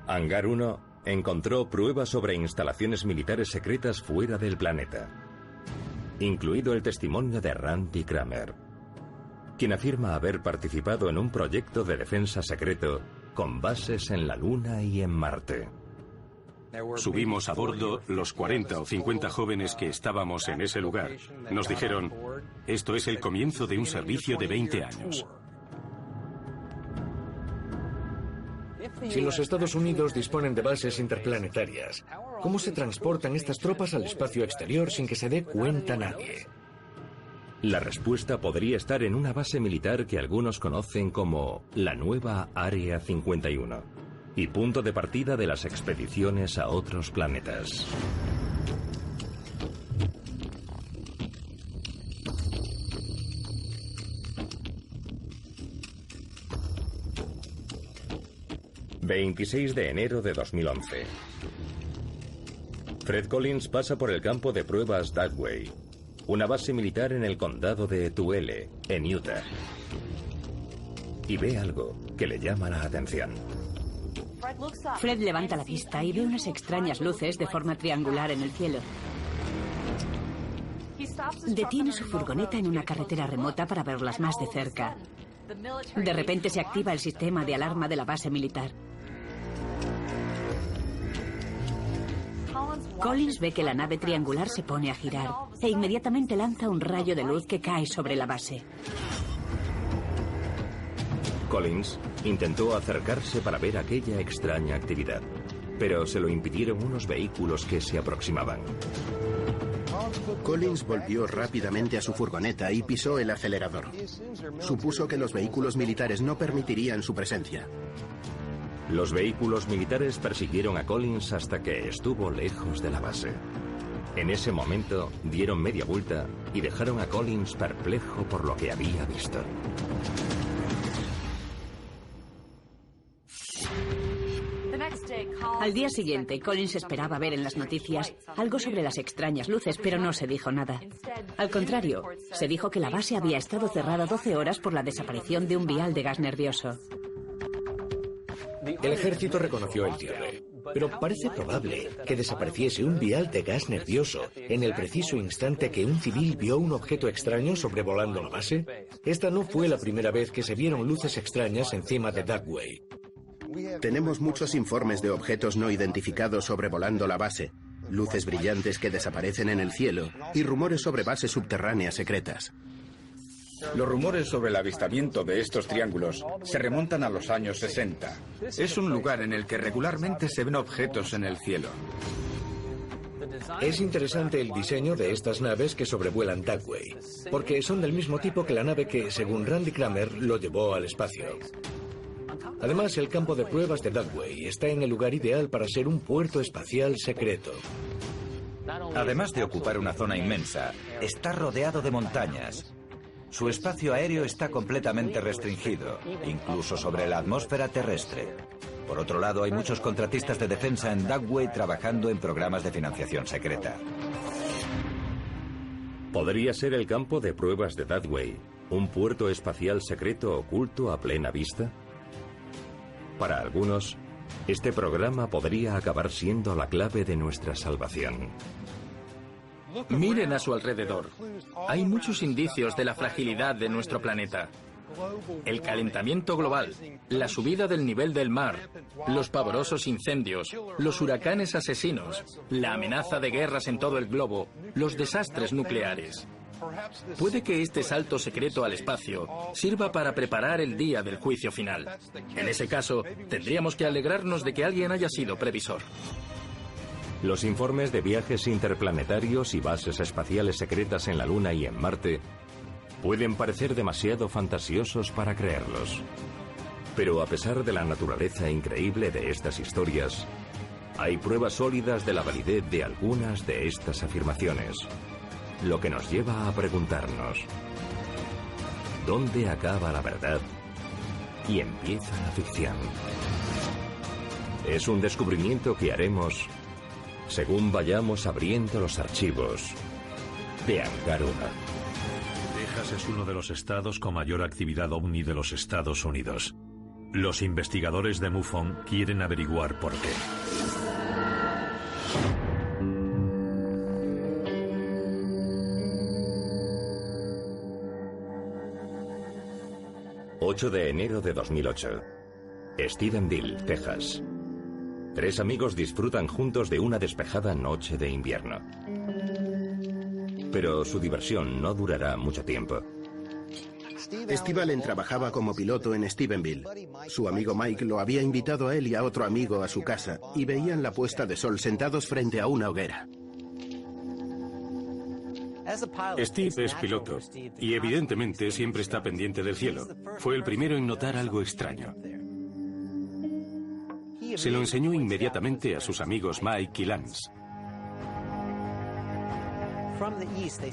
Hangar 1, encontró pruebas sobre instalaciones militares secretas fuera del planeta, incluido el testimonio de Randy Kramer, quien afirma haber participado en un proyecto de defensa secreto con bases en la Luna y en Marte. Subimos a bordo los 40 o 50 jóvenes que estábamos en ese lugar. Nos dijeron, esto es el comienzo de un servicio de 20 años. Si los Estados Unidos disponen de bases interplanetarias, ¿cómo se transportan estas tropas al espacio exterior sin que se dé cuenta nadie? La respuesta podría estar en una base militar que algunos conocen como la nueva Área 51 y punto de partida de las expediciones a otros planetas. ...26 de enero de 2011... Fred Collins pasa por el campo de pruebas Dugway, una base militar en el condado de Tuele, en Utah, y ve algo que le llama la atención. Fred levanta la vista y ve unas extrañas luces de forma triangular en el cielo. Detiene su furgoneta en una carretera remota para verlas más de cerca. De repente se activa el sistema de alarma de la base militar. Collins ve que la nave triangular se pone a girar e inmediatamente lanza un rayo de luz que cae sobre la base. Collins intentó acercarse para ver aquella extraña actividad, pero se lo impidieron unos vehículos que se aproximaban. Collins volvió rápidamente a su furgoneta y pisó el acelerador. Supuso que los vehículos militares no permitirían su presencia. Los vehículos militares persiguieron a Collins hasta que estuvo lejos de la base. En ese momento dieron media vuelta y dejaron a Collins perplejo por lo que había visto. Al día siguiente, Collins esperaba ver en las noticias algo sobre las extrañas luces, pero no se dijo nada. Al contrario, se dijo que la base había estado cerrada 12 horas por la desaparición de un vial de gas nervioso. El ejército reconoció el cierre, pero parece probable que desapareciese un vial de gas nervioso en el preciso instante que un civil vio un objeto extraño sobrevolando la base. Esta no fue la primera vez que se vieron luces extrañas encima de Dugway. Tenemos muchos informes de objetos no identificados sobrevolando la base, luces brillantes que desaparecen en el cielo y rumores sobre bases subterráneas secretas. Los rumores sobre el avistamiento de estos triángulos se remontan a los años 60. Es un lugar en el que regularmente se ven objetos en el cielo. Es interesante el diseño de estas naves que sobrevuelan Dugway, porque son del mismo tipo que la nave que, según Randy Kramer, lo llevó al espacio. Además, el campo de pruebas de Dugway está en el lugar ideal para ser un puerto espacial secreto. Además de ocupar una zona inmensa, está rodeado de montañas. Su espacio aéreo está completamente restringido, incluso sobre la atmósfera terrestre. Por otro lado, hay muchos contratistas de defensa en Dugway trabajando en programas de financiación secreta. ¿Podría ser el campo de pruebas de Dugway un puerto espacial secreto oculto a plena vista? Para algunos, este programa podría acabar siendo la clave de nuestra salvación. Miren a su alrededor. Hay muchos indicios de la fragilidad de nuestro planeta. El calentamiento global, la subida del nivel del mar, los pavorosos incendios, los huracanes asesinos, la amenaza de guerras en todo el globo, los desastres nucleares. Puede que este salto secreto al espacio sirva para preparar el día del juicio final. En ese caso, tendríamos que alegrarnos de que alguien haya sido previsor. Los informes de viajes interplanetarios y bases espaciales secretas en la Luna y en Marte pueden parecer demasiado fantasiosos para creerlos. Pero a pesar de la naturaleza increíble de estas historias, hay pruebas sólidas de la validez de algunas de estas afirmaciones, lo que nos lleva a preguntarnos: ¿dónde acaba la verdad y empieza la ficción? Es un descubrimiento que haremos según vayamos abriendo los archivos de Hangar 1. Texas es uno de los estados con mayor actividad ovni de los Estados Unidos. Los investigadores de MUFON quieren averiguar por qué. ...8 de enero de 2008... Stephenville, Texas. 3 amigos disfrutan juntos de una despejada noche de invierno. Pero su diversión no durará mucho tiempo. Steve Allen trabajaba como piloto en Stephenville. Su amigo Mike lo había invitado a él y a otro amigo a su casa y veían la puesta de sol sentados frente a una hoguera. Steve es piloto y evidentemente siempre está pendiente del cielo. Fue el primero en notar algo extraño. Se lo enseñó inmediatamente a sus amigos Mike y Lance.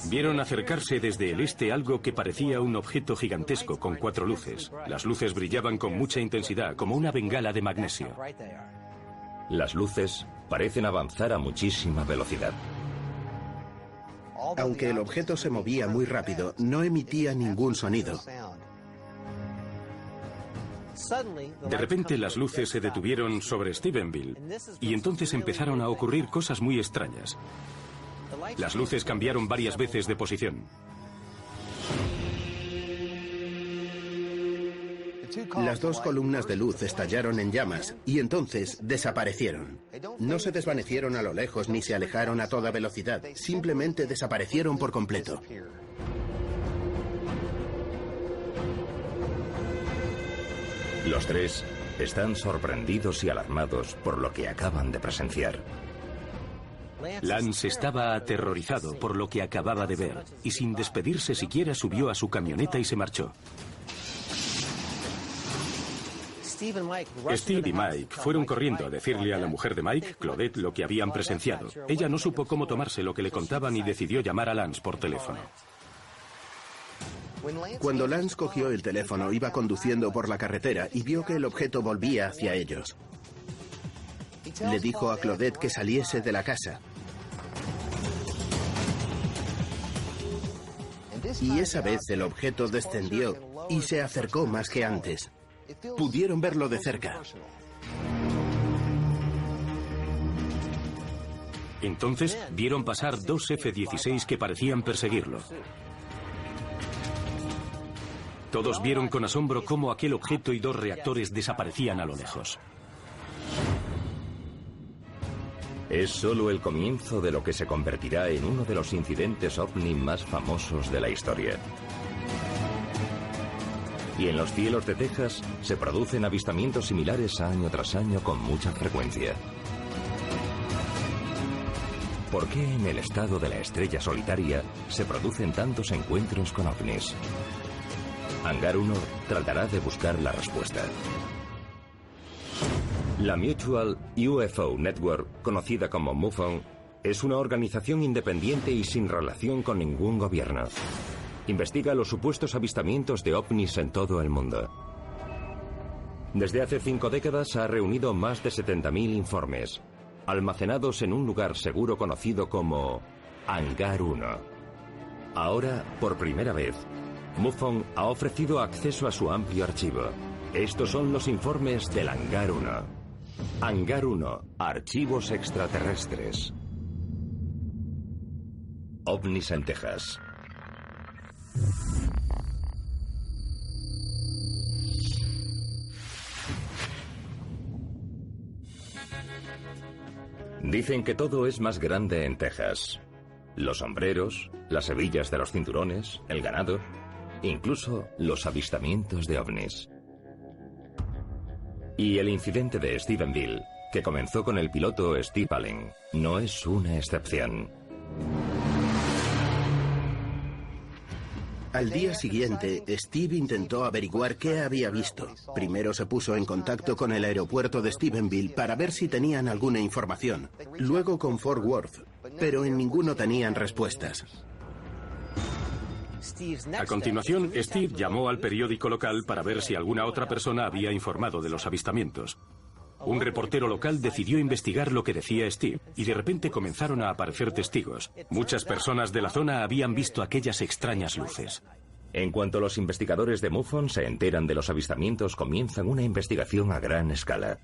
Vieron acercarse desde el este algo que parecía un objeto gigantesco con 4 luces. Las luces brillaban con mucha intensidad, como una bengala de magnesio. Las luces parecen avanzar a muchísima velocidad. Aunque el objeto se movía muy rápido, no emitía ningún sonido. De repente las luces se detuvieron sobre Stephenville y entonces empezaron a ocurrir cosas muy extrañas. Las luces cambiaron varias veces de posición. Las 2 columnas de luz estallaron en llamas y entonces desaparecieron. No se desvanecieron a lo lejos ni se alejaron a toda velocidad, simplemente desaparecieron por completo. Los 3 están sorprendidos y alarmados por lo que acaban de presenciar. Lance estaba aterrorizado por lo que acababa de ver y sin despedirse siquiera subió a su camioneta y se marchó. Steve y Mike fueron corriendo a decirle a la mujer de Mike, Claudette, lo que habían presenciado. Ella no supo cómo tomarse lo que le contaban y decidió llamar a Lance por teléfono. Cuando Lance cogió el teléfono, iba conduciendo por la carretera y vio que el objeto volvía hacia ellos. Le dijo a Claudette que saliese de la casa. Y esa vez el objeto descendió y se acercó más que antes. Pudieron verlo de cerca. Entonces vieron pasar 2 F-16 que parecían perseguirlo. Todos vieron con asombro cómo aquel objeto y 2 reactores desaparecían a lo lejos. Es solo el comienzo de lo que se convertirá en uno de los incidentes ovni más famosos de la historia. Y en los cielos de Texas se producen avistamientos similares año tras año con mucha frecuencia. ¿Por qué en el estado de la Estrella Solitaria se producen tantos encuentros con ovnis? Hangar 1 tratará de buscar la respuesta. La Mutual UFO Network, conocida como MUFON, es una organización independiente y sin relación con ningún gobierno. Investiga los supuestos avistamientos de ovnis en todo el mundo. Desde hace 5 décadas ha reunido más de 70.000 informes, almacenados en un lugar seguro conocido como Hangar 1. Ahora, por primera vez, MUFON ha ofrecido acceso a su amplio archivo. Estos son los informes del Hangar 1. Hangar 1, archivos extraterrestres. OVNIs en Texas. Dicen que todo es más grande en Texas. Los sombreros, las hebillas de los cinturones, el ganado, incluso los avistamientos de ovnis. Y el incidente de Stephenville, que comenzó con el piloto Steve Allen, no es una excepción. Al día siguiente, Steve intentó averiguar qué había visto. Primero se puso en contacto con el aeropuerto de Stephenville para ver si tenían alguna información. Luego con Fort Worth, pero en ninguno tenían respuestas. A continuación, Steve llamó al periódico local para ver si alguna otra persona había informado de los avistamientos. Un reportero local decidió investigar lo que decía Steve, y de repente comenzaron a aparecer testigos. Muchas personas de la zona habían visto aquellas extrañas luces. En cuanto los investigadores de MUFON se enteran de los avistamientos, comienzan una investigación a gran escala.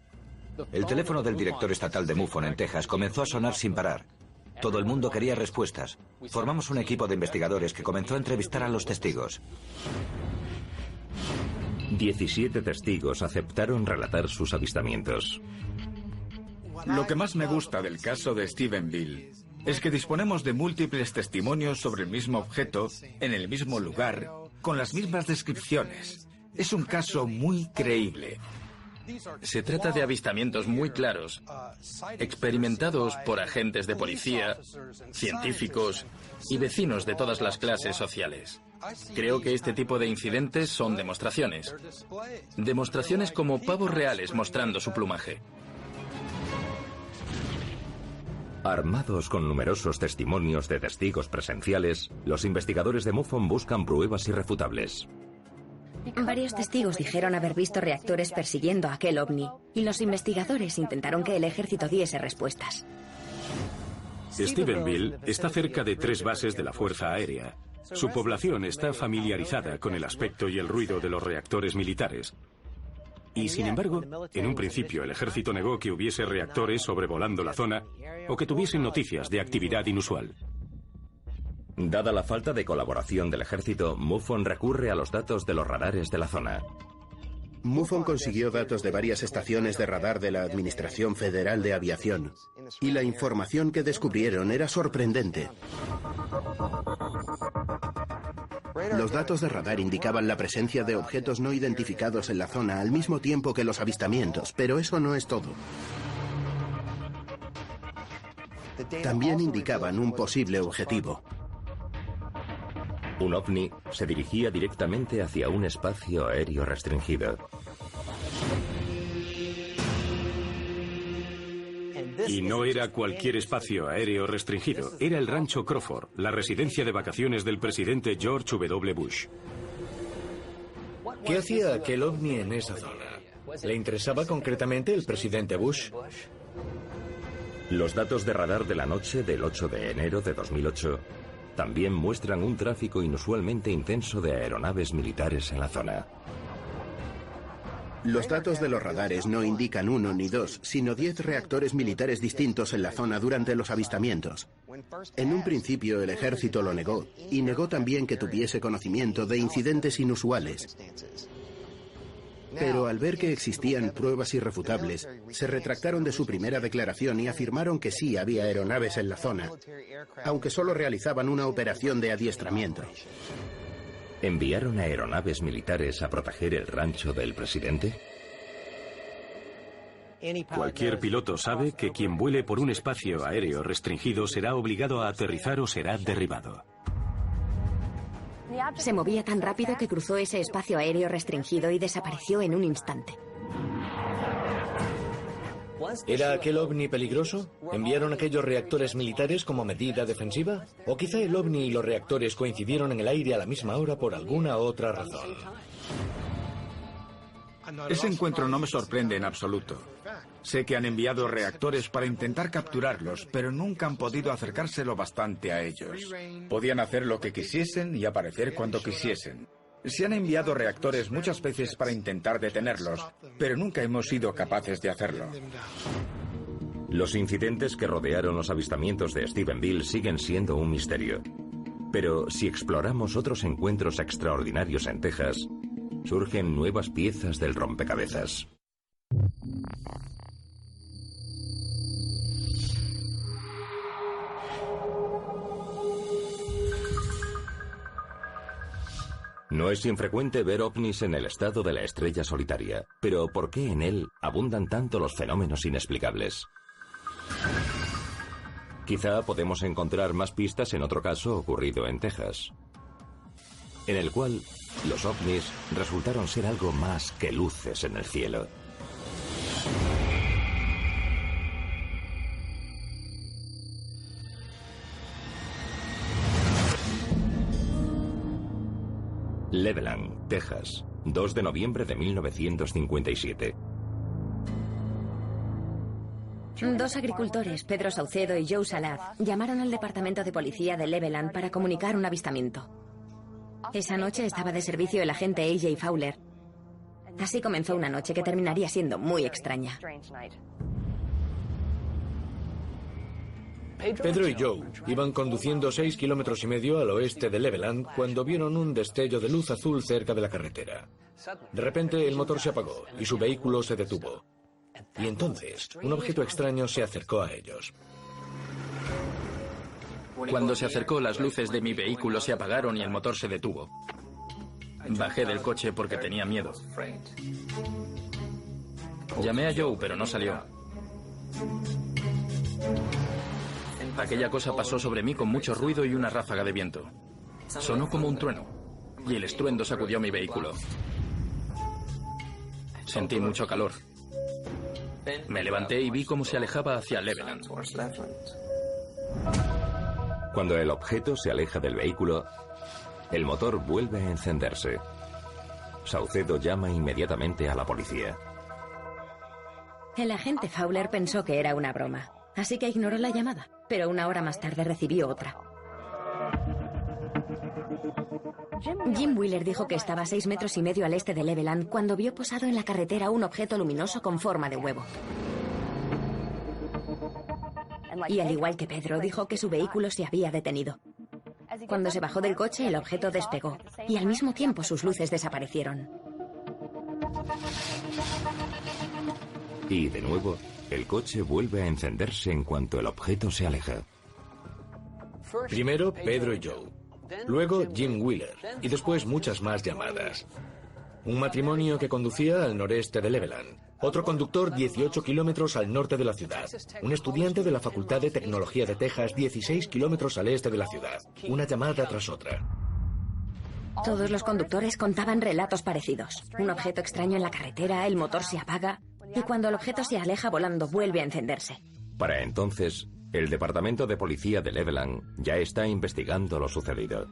El teléfono del director estatal de MUFON en Texas comenzó a sonar sin parar. Todo el mundo quería respuestas. Formamos un equipo de investigadores que comenzó a entrevistar a los testigos. 17 testigos aceptaron relatar sus avistamientos. Lo que más me gusta del caso de Stephenville es que disponemos de múltiples testimonios sobre el mismo objeto, en el mismo lugar, con las mismas descripciones. Es un caso muy creíble. Se trata de avistamientos muy claros, experimentados por agentes de policía, científicos y vecinos de todas las clases sociales. Creo que este tipo de incidentes son demostraciones. Demostraciones como pavos reales mostrando su plumaje. Armados con numerosos testimonios de testigos presenciales, los investigadores de MUFON buscan pruebas irrefutables. Varios testigos dijeron haber visto reactores persiguiendo a aquel ovni, y los investigadores intentaron que el ejército diese respuestas. Stephenville está cerca de 3 bases de la Fuerza Aérea. Su población está familiarizada con el aspecto y el ruido de los reactores militares. Y sin embargo, en un principio el ejército negó que hubiese reactores sobrevolando la zona o que tuviesen noticias de actividad inusual. Dada la falta de colaboración del ejército, MUFON recurre a los datos de los radares de la zona. MUFON consiguió datos de varias estaciones de radar de la Administración Federal de Aviación, y la información que descubrieron era sorprendente. Los datos de radar indicaban la presencia de objetos no identificados en la zona al mismo tiempo que los avistamientos, pero eso no es todo. También indicaban un posible objetivo. Un ovni se dirigía directamente hacia un espacio aéreo restringido. Y no era cualquier espacio aéreo restringido, era el Rancho Crawford, la residencia de vacaciones del presidente George W. Bush. ¿Qué hacía aquel ovni en esa zona? ¿Le interesaba concretamente el presidente Bush? Los datos de radar de la noche del 8 de enero de 2008 también muestran un tráfico inusualmente intenso de aeronaves militares en la zona. Los datos de los radares no indican 1 ni 2, sino 10 reactores militares distintos en la zona durante los avistamientos. En un principio el ejército lo negó, y negó también que tuviese conocimiento de incidentes inusuales. Pero al ver que existían pruebas irrefutables, se retractaron de su primera declaración y afirmaron que sí había aeronaves en la zona, aunque solo realizaban una operación de adiestramiento. ¿Enviaron aeronaves militares a proteger el rancho del presidente? Cualquier piloto sabe que quien vuele por un espacio aéreo restringido será obligado a aterrizar o será derribado. Se movía tan rápido que cruzó ese espacio aéreo restringido y desapareció en un instante. ¿Era aquel ovni peligroso? ¿Enviaron aquellos reactores militares como medida defensiva? ¿O quizá el ovni y los reactores coincidieron en el aire a la misma hora por alguna otra razón? Ese encuentro no me sorprende en absoluto. Sé que han enviado reactores para intentar capturarlos, pero nunca han podido acercárselo bastante a ellos. Podían hacer lo que quisiesen y aparecer cuando quisiesen. Se han enviado reactores muchas veces para intentar detenerlos, pero nunca hemos sido capaces de hacerlo. Los incidentes que rodearon los avistamientos de Stephenville siguen siendo un misterio. Pero si exploramos otros encuentros extraordinarios en Texas, surgen nuevas piezas del rompecabezas. No es infrecuente ver ovnis en el estado de la estrella solitaria, pero ¿por qué en él abundan tanto los fenómenos inexplicables? Quizá podemos encontrar más pistas en otro caso ocurrido en Texas, en el cual los ovnis resultaron ser algo más que luces en el cielo. Leveland, Texas, 2 de noviembre de 1957. Dos agricultores, Pedro Saucedo y Joe Salad, llamaron al departamento de policía de Leveland para comunicar un avistamiento. Esa noche estaba de servicio el agente A.J. Fowler Así comenzó una noche que terminaría siendo muy extraña. Pedro y Joe iban conduciendo 6,5 kilómetros al oeste de Leveland cuando vieron un destello de luz azul cerca de la carretera. De repente el motor se apagó y su vehículo se detuvo. Y entonces un objeto extraño se acercó a ellos. Cuando se acercó, las luces de mi vehículo se apagaron y el motor se detuvo. Bajé del coche porque tenía miedo. Llamé a Joe, pero no salió. Aquella cosa pasó sobre mí con mucho ruido y una ráfaga de viento. Sonó como un trueno, y el estruendo sacudió mi vehículo. Sentí mucho calor. Me levanté y vi cómo se alejaba hacia Leveland. Cuando el objeto se aleja del vehículo, el motor vuelve a encenderse. Saucedo llama inmediatamente a la policía. El agente Fowler pensó que era una broma, así que ignoró la llamada, pero una hora más tarde recibió otra. Jim Wheeler dijo que estaba a 6,5 metros al este de Leveland cuando vio posado en la carretera un objeto luminoso con forma de huevo. Y al igual que Pedro, dijo que su vehículo se había detenido. Cuando se bajó del coche, el objeto despegó, y al mismo tiempo sus luces desaparecieron. Y de nuevo, el coche vuelve a encenderse en cuanto el objeto se aleja. Primero Pedro y Joe, luego Jim Wheeler, y después muchas más llamadas. Un matrimonio que conducía al noreste de Leveland, otro conductor 18 kilómetros al norte de la ciudad, un estudiante de la Facultad de Tecnología de Texas 16 kilómetros al este de la ciudad, una llamada tras otra. Todos los conductores contaban relatos parecidos. Un objeto extraño en la carretera, el motor se apaga, y cuando el objeto se aleja volando vuelve a encenderse. Para entonces, el Departamento de Policía de Leveland ya está investigando lo sucedido.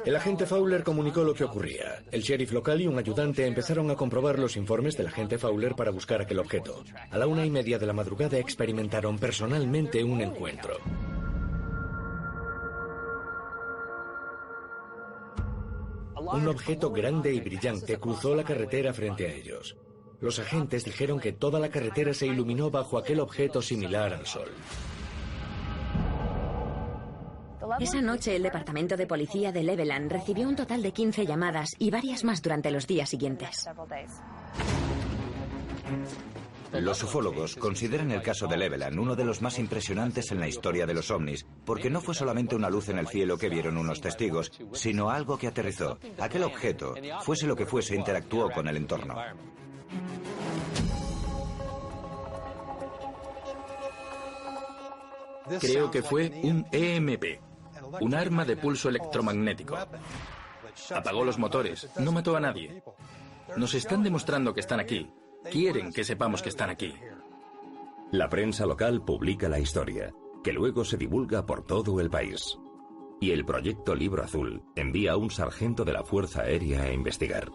El agente Fowler comunicó lo que ocurría. El sheriff local y un ayudante empezaron a comprobar los informes del agente Fowler para buscar aquel objeto. A la 1:30 de la madrugada experimentaron personalmente un encuentro. Un objeto grande y brillante cruzó la carretera frente a ellos. Los agentes dijeron que toda la carretera se iluminó bajo aquel objeto similar al sol. Esa noche el Departamento de Policía de Leveland recibió un total de 15 llamadas y varias más durante los días siguientes. Los ufólogos consideran el caso de Leveland uno de los más impresionantes en la historia de los ovnis, porque no fue solamente una luz en el cielo que vieron unos testigos, sino algo que aterrizó. Aquel objeto, fuese lo que fuese, interactuó con el entorno. Creo que fue un EMP, un arma de pulso electromagnético. Apagó los motores, no mató a nadie. Nos están demostrando que están aquí. Quieren que sepamos que están aquí. La prensa local publica la historia, que luego se divulga por todo el país. Y el proyecto Libro Azul envía a un sargento de la Fuerza Aérea a investigar.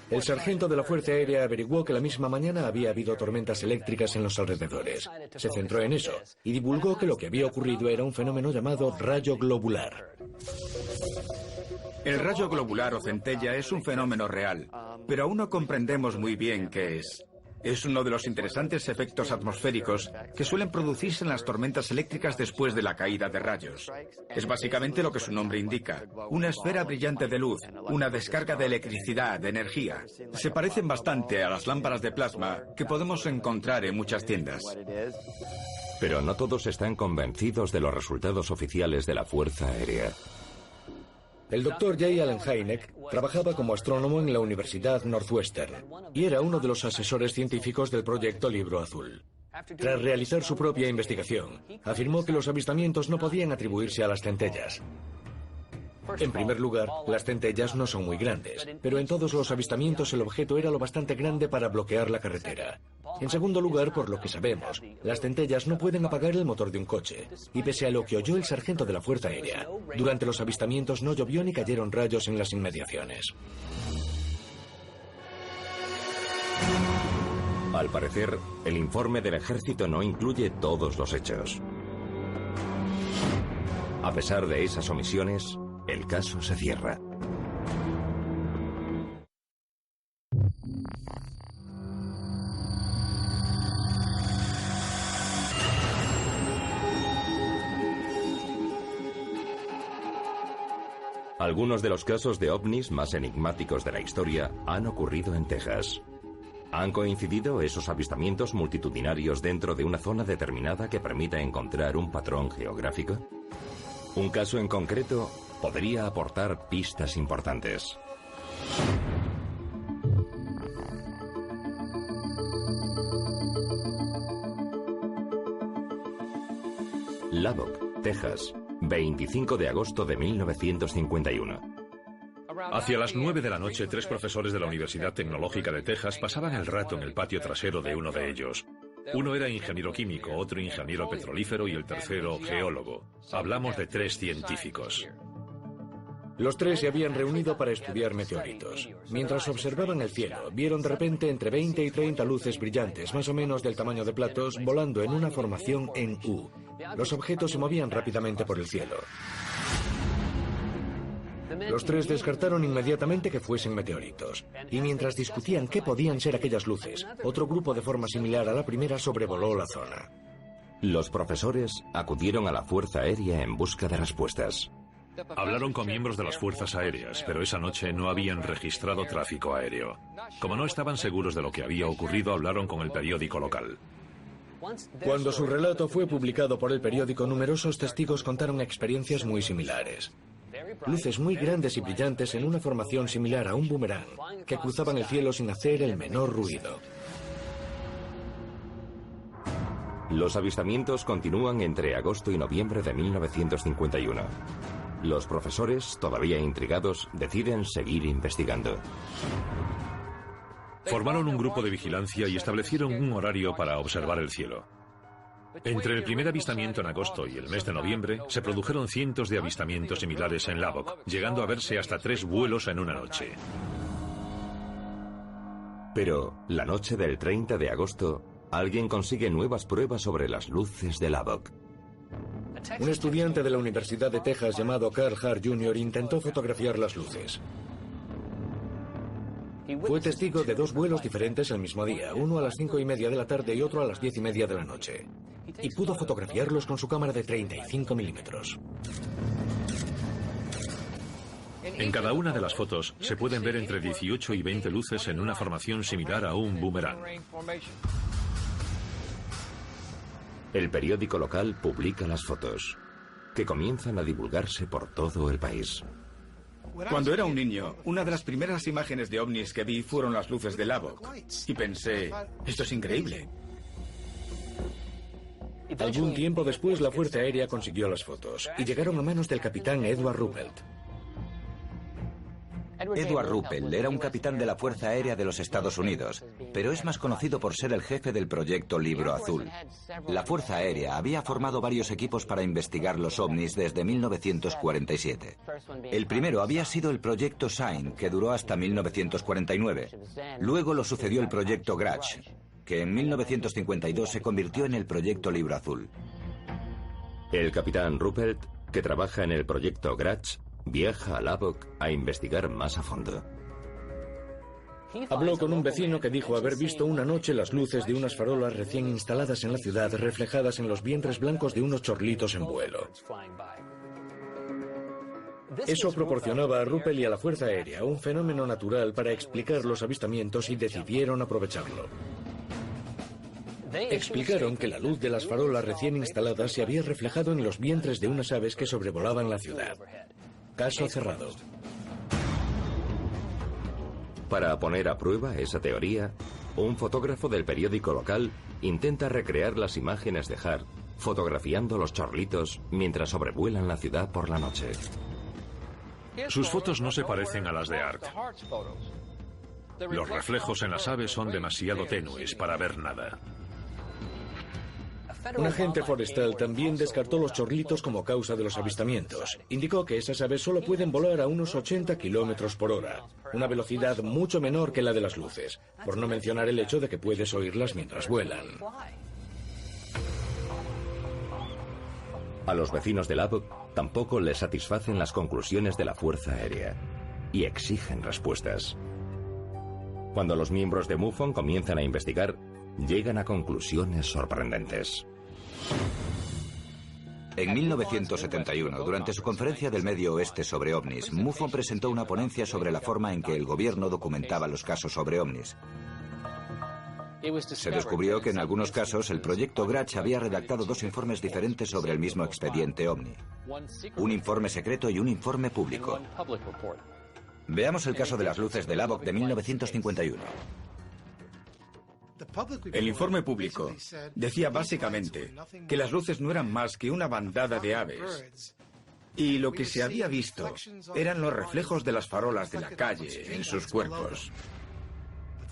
El sargento de la Fuerza Aérea averiguó que la misma mañana había habido tormentas eléctricas en los alrededores. Se centró en eso y divulgó que lo que había ocurrido era un fenómeno llamado rayo globular. El rayo globular o centella es un fenómeno real, pero aún no comprendemos muy bien qué es. Es uno de los interesantes efectos atmosféricos que suelen producirse en las tormentas eléctricas después de la caída de rayos. Es básicamente lo que su nombre indica, una esfera brillante de luz, una descarga de electricidad, de energía. Se parecen bastante a las lámparas de plasma que podemos encontrar en muchas tiendas. Pero no todos están convencidos de los resultados oficiales de la Fuerza Aérea. El doctor J. Allen Hynek trabajaba como astrónomo en la Universidad Northwestern y era uno de los asesores científicos del proyecto Libro Azul. Tras realizar su propia investigación, afirmó que los avistamientos no podían atribuirse a las centellas. En primer lugar, las centellas no son muy grandes, pero en todos los avistamientos el objeto era lo bastante grande para bloquear la carretera. En segundo lugar, por lo que sabemos, las centellas no pueden apagar el motor de un coche, y pese a lo que oyó el sargento de la Fuerza Aérea, durante los avistamientos no llovió ni cayeron rayos en las inmediaciones. Al parecer, el informe del ejército no incluye todos los hechos. A pesar de esas omisiones, el caso se cierra. Algunos de los casos de ovnis más enigmáticos de la historia han ocurrido en Texas. ¿Han coincidido esos avistamientos multitudinarios dentro de una zona determinada que permita encontrar un patrón geográfico? Un caso en concreto podría aportar pistas importantes. Lubbock, Texas, 25 de agosto de 1951. Hacia las 9 de la noche, 3 profesores de la Universidad Tecnológica de Texas pasaban el rato en el patio trasero de uno de ellos. Uno era ingeniero químico, otro ingeniero petrolífero y el tercero geólogo. Hablamos de 3 científicos. Los 3 se habían reunido para estudiar meteoritos. Mientras observaban el cielo, vieron de repente entre 20 y 30 luces brillantes, más o menos del tamaño de platos, volando en una formación en U. Los objetos se movían rápidamente por el cielo. Los 3 descartaron inmediatamente que fuesen meteoritos. Y mientras discutían qué podían ser aquellas luces, otro grupo de forma similar a la primera sobrevoló la zona. Los profesores acudieron a la Fuerza Aérea en busca de respuestas. Hablaron con miembros de las fuerzas aéreas, pero esa noche no habían registrado tráfico aéreo. Como no estaban seguros de lo que había ocurrido, hablaron con el periódico local. Cuando su relato fue publicado por el periódico, numerosos testigos contaron experiencias muy similares. Luces muy grandes y brillantes en una formación similar a un boomerang, que cruzaban el cielo sin hacer el menor ruido. Los avistamientos continúan entre agosto y noviembre de 1951. Los profesores, todavía intrigados, deciden seguir investigando. Formaron un grupo de vigilancia y establecieron un horario para observar el cielo. Entre el primer avistamiento en agosto y el mes de noviembre, se produjeron cientos de avistamientos similares en Lubbock, llegando a verse hasta 3 vuelos en una noche. Pero, la noche del 30 de agosto, alguien consigue nuevas pruebas sobre las luces de Lubbock. Un estudiante de la Universidad de Texas llamado Carl Hart Jr. intentó fotografiar las luces. Fue testigo de 2 vuelos diferentes el mismo día, uno a las 5:30 de la tarde y otro a las 10:30 de la noche. Y pudo fotografiarlos con su cámara de 35 milímetros. En cada una de las fotos se pueden ver entre 18 y 20 luces en una formación similar a un boomerang. El periódico local publica las fotos, que comienzan a divulgarse por todo el país. Cuando era un niño, una de las primeras imágenes de ovnis que vi fueron las luces de Lubbock. Y pensé, esto es increíble. Algún tiempo después, la Fuerza Aérea consiguió las fotos y llegaron a manos del capitán Edward Ruppelt. Edward Ruppelt era un capitán de la Fuerza Aérea de los Estados Unidos, pero es más conocido por ser el jefe del proyecto Libro Azul. La Fuerza Aérea había formado varios equipos para investigar los ovnis desde 1947. El primero había sido el proyecto Sign, que duró hasta 1949. Luego lo sucedió el proyecto Grudge, que en 1952 se convirtió en el proyecto Libro Azul. El capitán Ruppelt, que trabaja en el proyecto Grudge, viaja a Lubbock a investigar más a fondo. Habló con un vecino que dijo haber visto una noche las luces de unas farolas recién instaladas en la ciudad reflejadas en los vientres blancos de unos chorlitos en vuelo. Eso proporcionaba a Ruppelt y a la Fuerza Aérea un fenómeno natural para explicar los avistamientos y decidieron aprovecharlo. Explicaron que la luz de las farolas recién instaladas se había reflejado en los vientres de unas aves que sobrevolaban la ciudad. Caso cerrado. Para poner a prueba esa teoría, un fotógrafo del periódico local intenta recrear las imágenes de Hart fotografiando los chorlitos mientras sobrevuelan la ciudad por la noche. Sus fotos no se parecen a las de Hart. Los reflejos en las aves son demasiado tenues para ver nada. Un agente forestal también descartó los chorlitos como causa de los avistamientos. Indicó que esas aves solo pueden volar a unos 80 kilómetros por hora, una velocidad mucho menor que la de las luces, por no mencionar el hecho de que puedes oírlas mientras vuelan. A los vecinos de Lubbock tampoco les satisfacen las conclusiones de la Fuerza Aérea y exigen respuestas. Cuando los miembros de MUFON comienzan a investigar, llegan a conclusiones sorprendentes. En 1971, durante su conferencia del Medio Oeste sobre ovnis, MUFON presentó una ponencia sobre la forma en que el gobierno documentaba los casos sobre ovnis. Se descubrió que en algunos casos el proyecto Grach había redactado 2 informes diferentes sobre el mismo expediente ovni. Un informe secreto y un informe público. Veamos el caso de las luces de Lubbock de 1951. El informe público decía básicamente que las luces no eran más que una bandada de aves. Y lo que se había visto eran los reflejos de las farolas de la calle en sus cuerpos.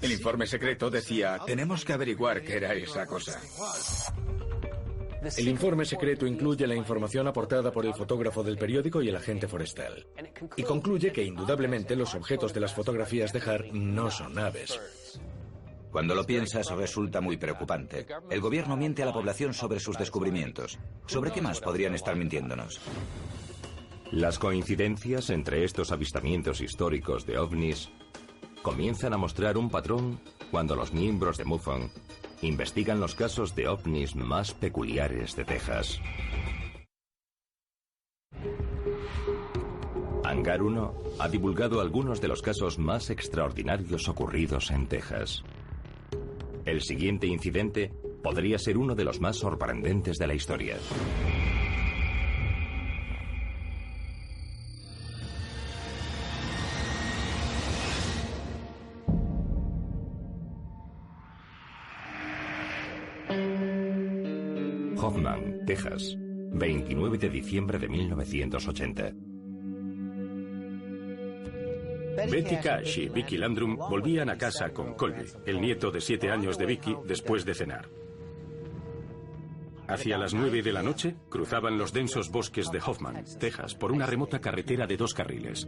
El informe secreto decía, tenemos que averiguar qué era esa cosa. El informe secreto incluye la información aportada por el fotógrafo del periódico y el agente forestal. Y concluye que indudablemente los objetos de las fotografías de Hart no son aves. Cuando lo piensas, resulta muy preocupante. El gobierno miente a la población sobre sus descubrimientos. ¿Sobre qué más podrían estar mintiéndonos? Las coincidencias entre estos avistamientos históricos de ovnis comienzan a mostrar un patrón cuando los miembros de MUFON investigan los casos de ovnis más peculiares de Texas. Hangar 1 ha divulgado algunos de los casos más extraordinarios ocurridos en Texas. El siguiente incidente podría ser uno de los más sorprendentes de la historia. Hoffman, Texas, 29 de diciembre de 1980. Betty Cash y Vicky Landrum volvían a casa con Colby, el nieto de 7 años de Vicky, después de cenar. Hacia las 9 de la noche, cruzaban los densos bosques de Hoffman, Texas, por una remota carretera de 2 carriles.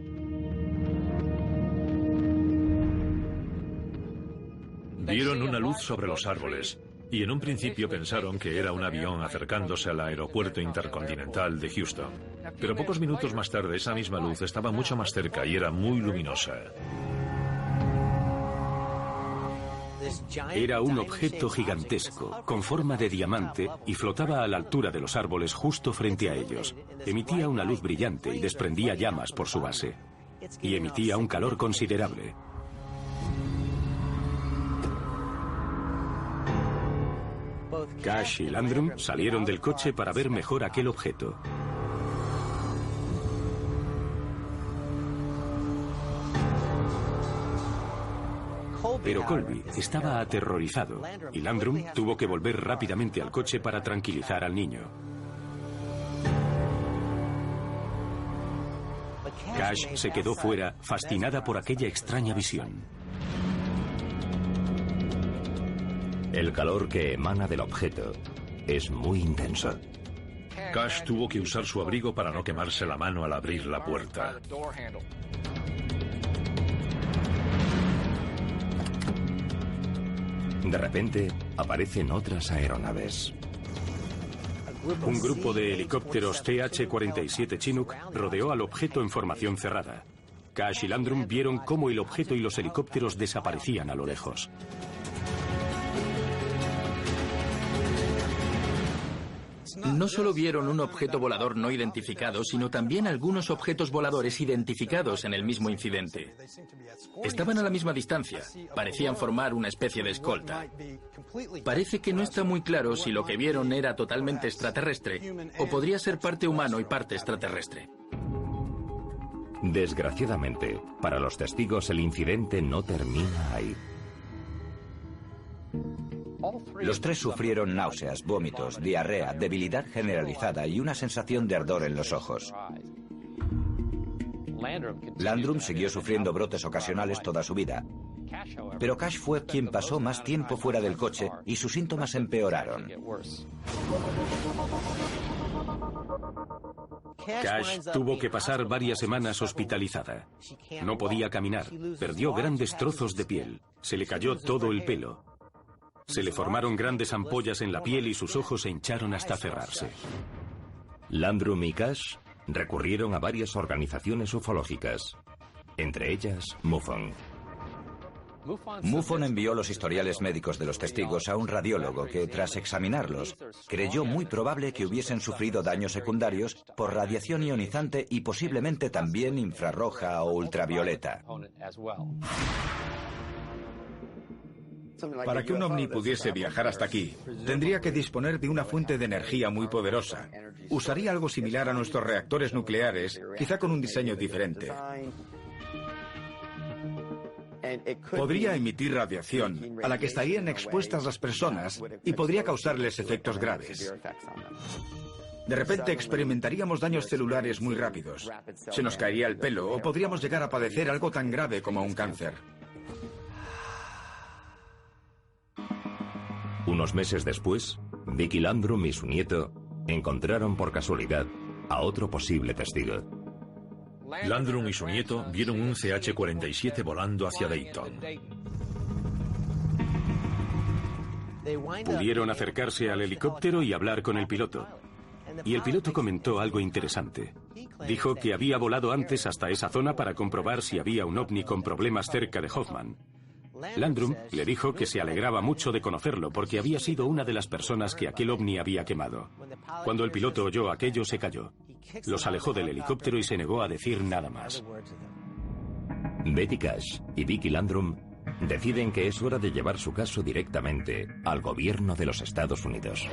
Vieron una luz sobre los árboles y en un principio pensaron que era un avión acercándose al aeropuerto intercontinental de Houston. Pero pocos minutos más tarde esa misma luz estaba mucho más cerca y era muy luminosa. Era un objeto gigantesco, con forma de diamante, y flotaba a la altura de los árboles justo frente a ellos. Emitía una luz brillante y desprendía llamas por su base. Y emitía un calor considerable. Cash y Landrum salieron del coche para ver mejor aquel objeto. Pero Colby estaba aterrorizado y Landrum tuvo que volver rápidamente al coche para tranquilizar al niño. Cash se quedó fuera, fascinada por aquella extraña visión. El calor que emana del objeto es muy intenso. Cash tuvo que usar su abrigo para no quemarse la mano al abrir la puerta. De repente, aparecen otras aeronaves. Un grupo de helicópteros TH-47 Chinook rodeó al objeto en formación cerrada. Cash y Landrum vieron cómo el objeto y los helicópteros desaparecían a lo lejos. No solo vieron un objeto volador no identificado, sino también algunos objetos voladores identificados en el mismo incidente. Estaban a la misma distancia, parecían formar una especie de escolta. Parece que no está muy claro si lo que vieron era totalmente extraterrestre o podría ser parte humano y parte extraterrestre. Desgraciadamente, para los testigos el incidente no termina ahí. Los 3 sufrieron náuseas, vómitos, diarrea, debilidad generalizada y una sensación de ardor en los ojos. Landrum siguió sufriendo brotes ocasionales toda su vida, pero Cash fue quien pasó más tiempo fuera del coche y sus síntomas empeoraron. Cash tuvo que pasar varias semanas hospitalizada. No podía caminar, perdió grandes trozos de piel, se le cayó todo el pelo. Se le formaron grandes ampollas en la piel y sus ojos se hincharon hasta cerrarse. Landrum y Cash recurrieron a varias organizaciones ufológicas, entre ellas MUFON. MUFON envió los historiales médicos de los testigos a un radiólogo que, tras examinarlos, creyó muy probable que hubiesen sufrido daños secundarios por radiación ionizante y posiblemente también infrarroja o ultravioleta. Para que un ovni pudiese viajar hasta aquí, tendría que disponer de una fuente de energía muy poderosa. Usaría algo similar a nuestros reactores nucleares, quizá con un diseño diferente. Podría emitir radiación a la que estarían expuestas las personas y podría causarles efectos graves. De repente experimentaríamos daños celulares muy rápidos. Se nos caería el pelo o podríamos llegar a padecer algo tan grave como un cáncer. Unos meses después, Vicky Landrum y su nieto encontraron por casualidad a otro posible testigo. Landrum y su nieto vieron un CH-47 volando hacia Dayton. Pudieron acercarse al helicóptero y hablar con el piloto. Y el piloto comentó algo interesante. Dijo que había volado antes hasta esa zona para comprobar si había un ovni con problemas cerca de Hoffman. Landrum le dijo que se alegraba mucho de conocerlo porque había sido una de las personas que aquel ovni había quemado. Cuando el piloto oyó aquello, se calló. Los alejó del helicóptero y se negó a decir nada más. Betty Cash y Vicky Landrum deciden que es hora de llevar su caso directamente al gobierno de los Estados Unidos.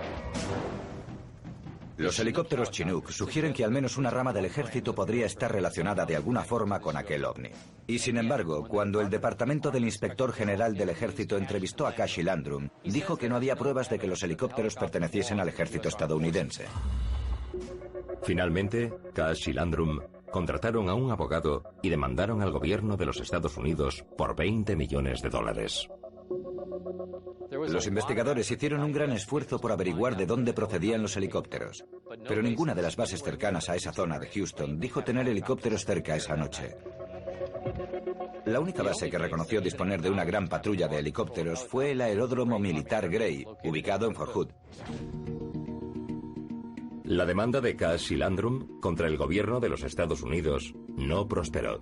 Los helicópteros Chinook sugieren que al menos una rama del ejército podría estar relacionada de alguna forma con aquel ovni. Y sin embargo, cuando el departamento del inspector general del ejército entrevistó a Cash y Landrum, dijo que no había pruebas de que los helicópteros perteneciesen al ejército estadounidense. Finalmente, Cash y Landrum contrataron a un abogado y demandaron al gobierno de los Estados Unidos por $20 millones. Los investigadores hicieron un gran esfuerzo por averiguar de dónde procedían los helicópteros, pero ninguna de las bases cercanas a esa zona de Houston dijo tener helicópteros cerca esa noche. La única base que reconoció disponer de una gran patrulla de helicópteros fue el aeródromo militar Gray, ubicado en Fort Hood. La demanda de Cash y Landrum contra el gobierno de los Estados Unidos no prosperó.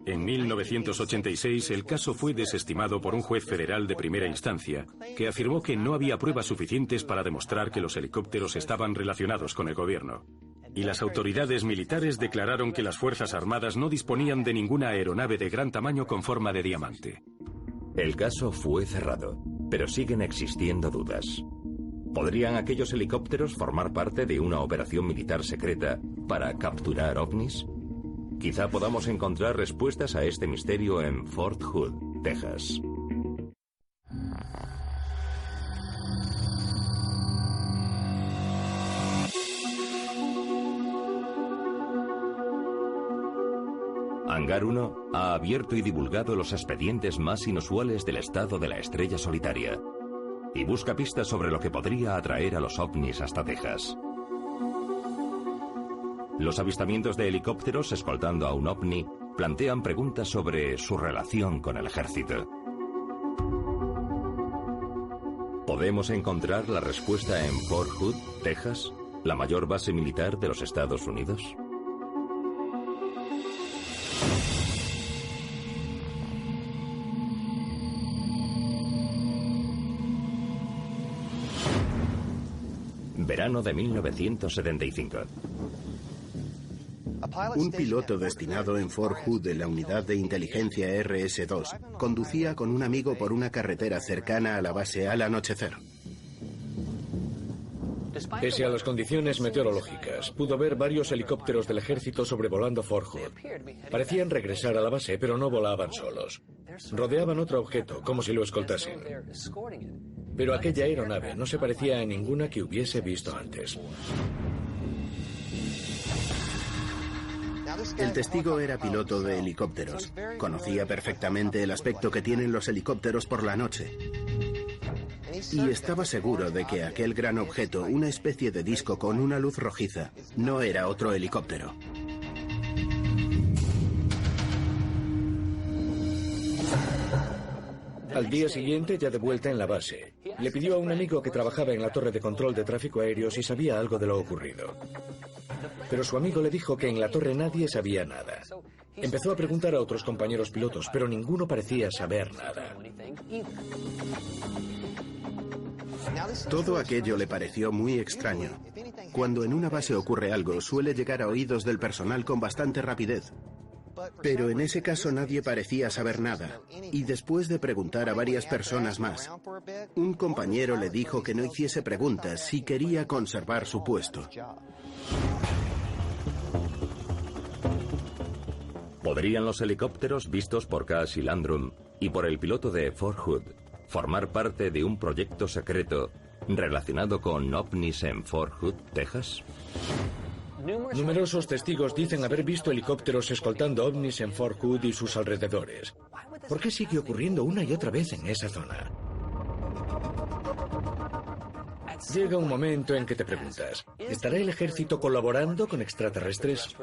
En 1986 el caso fue desestimado por un juez federal de primera instancia, que afirmó que no había pruebas suficientes para demostrar que los helicópteros estaban relacionados con el gobierno. Y las autoridades militares declararon que las Fuerzas Armadas no disponían de ninguna aeronave de gran tamaño con forma de diamante. El caso fue cerrado, pero siguen existiendo dudas. ¿Podrían aquellos helicópteros formar parte de una operación militar secreta para capturar ovnis? Quizá podamos encontrar respuestas a este misterio en Fort Hood, Texas. Hangar 1 ha abierto y divulgado los expedientes más inusuales del estado de la estrella solitaria y busca pistas sobre lo que podría atraer a los ovnis hasta Texas. Los avistamientos de helicópteros escoltando a un ovni plantean preguntas sobre su relación con el ejército. ¿Podemos encontrar la respuesta en Fort Hood, Texas, la mayor base militar de los Estados Unidos? Verano de 1975. Un piloto destinado en Fort Hood de la unidad de inteligencia RS-2 conducía con un amigo por una carretera cercana a la base al anochecer. Pese a las condiciones meteorológicas, pudo ver varios helicópteros del ejército sobrevolando Fort Hood. Parecían regresar a la base, pero no volaban solos. Rodeaban otro objeto, como si lo escoltasen. Pero aquella aeronave no se parecía a ninguna que hubiese visto antes. El testigo era piloto de helicópteros. Conocía perfectamente el aspecto que tienen los helicópteros por la noche. Y estaba seguro de que aquel gran objeto, una especie de disco con una luz rojiza, no era otro helicóptero. Al día siguiente, ya de vuelta en la base, le pidió a un amigo que trabajaba en la torre de control de tráfico aéreo si sabía algo de lo ocurrido. Pero su amigo le dijo que en la torre nadie sabía nada. Empezó a preguntar a otros compañeros pilotos, pero ninguno parecía saber nada. Todo aquello le pareció muy extraño. Cuando en una base ocurre algo, suele llegar a oídos del personal con bastante rapidez. Pero en ese caso nadie parecía saber nada, y después de preguntar a varias personas más, un compañero le dijo que no hiciese preguntas si quería conservar su puesto. ¿Podrían los helicópteros vistos por Cash y Landrum y por el piloto de Fort Hood formar parte de un proyecto secreto relacionado con ovnis en Fort Hood, Texas? Numerosos testigos dicen haber visto helicópteros escoltando ovnis en Fort Hood y sus alrededores. ¿Por qué sigue ocurriendo una y otra vez en esa zona? Llega un momento en que te preguntas, ¿estará el ejército colaborando con extraterrestres?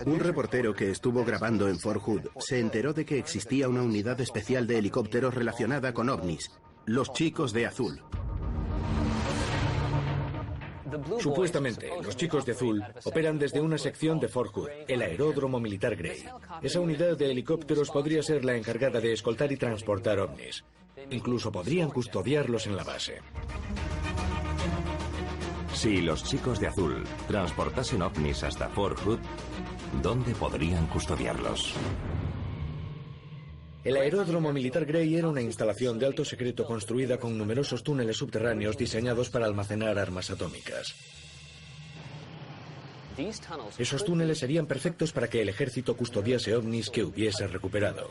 Un reportero que estuvo grabando en Fort Hood se enteró de que existía una unidad especial de helicópteros relacionada con ovnis, los Chicos de Azul. Supuestamente, los Chicos de Azul operan desde una sección de Fort Hood, el aeródromo militar Gray. Esa unidad de helicópteros podría ser la encargada de escoltar y transportar ovnis. Incluso podrían custodiarlos en la base. Si los Chicos de Azul transportasen ovnis hasta Fort Hood, ¿dónde podrían custodiarlos? El aeródromo militar Gray era una instalación de alto secreto construida con numerosos túneles subterráneos diseñados para almacenar armas atómicas. Esos túneles serían perfectos para que el ejército custodiase ovnis que hubiese recuperado.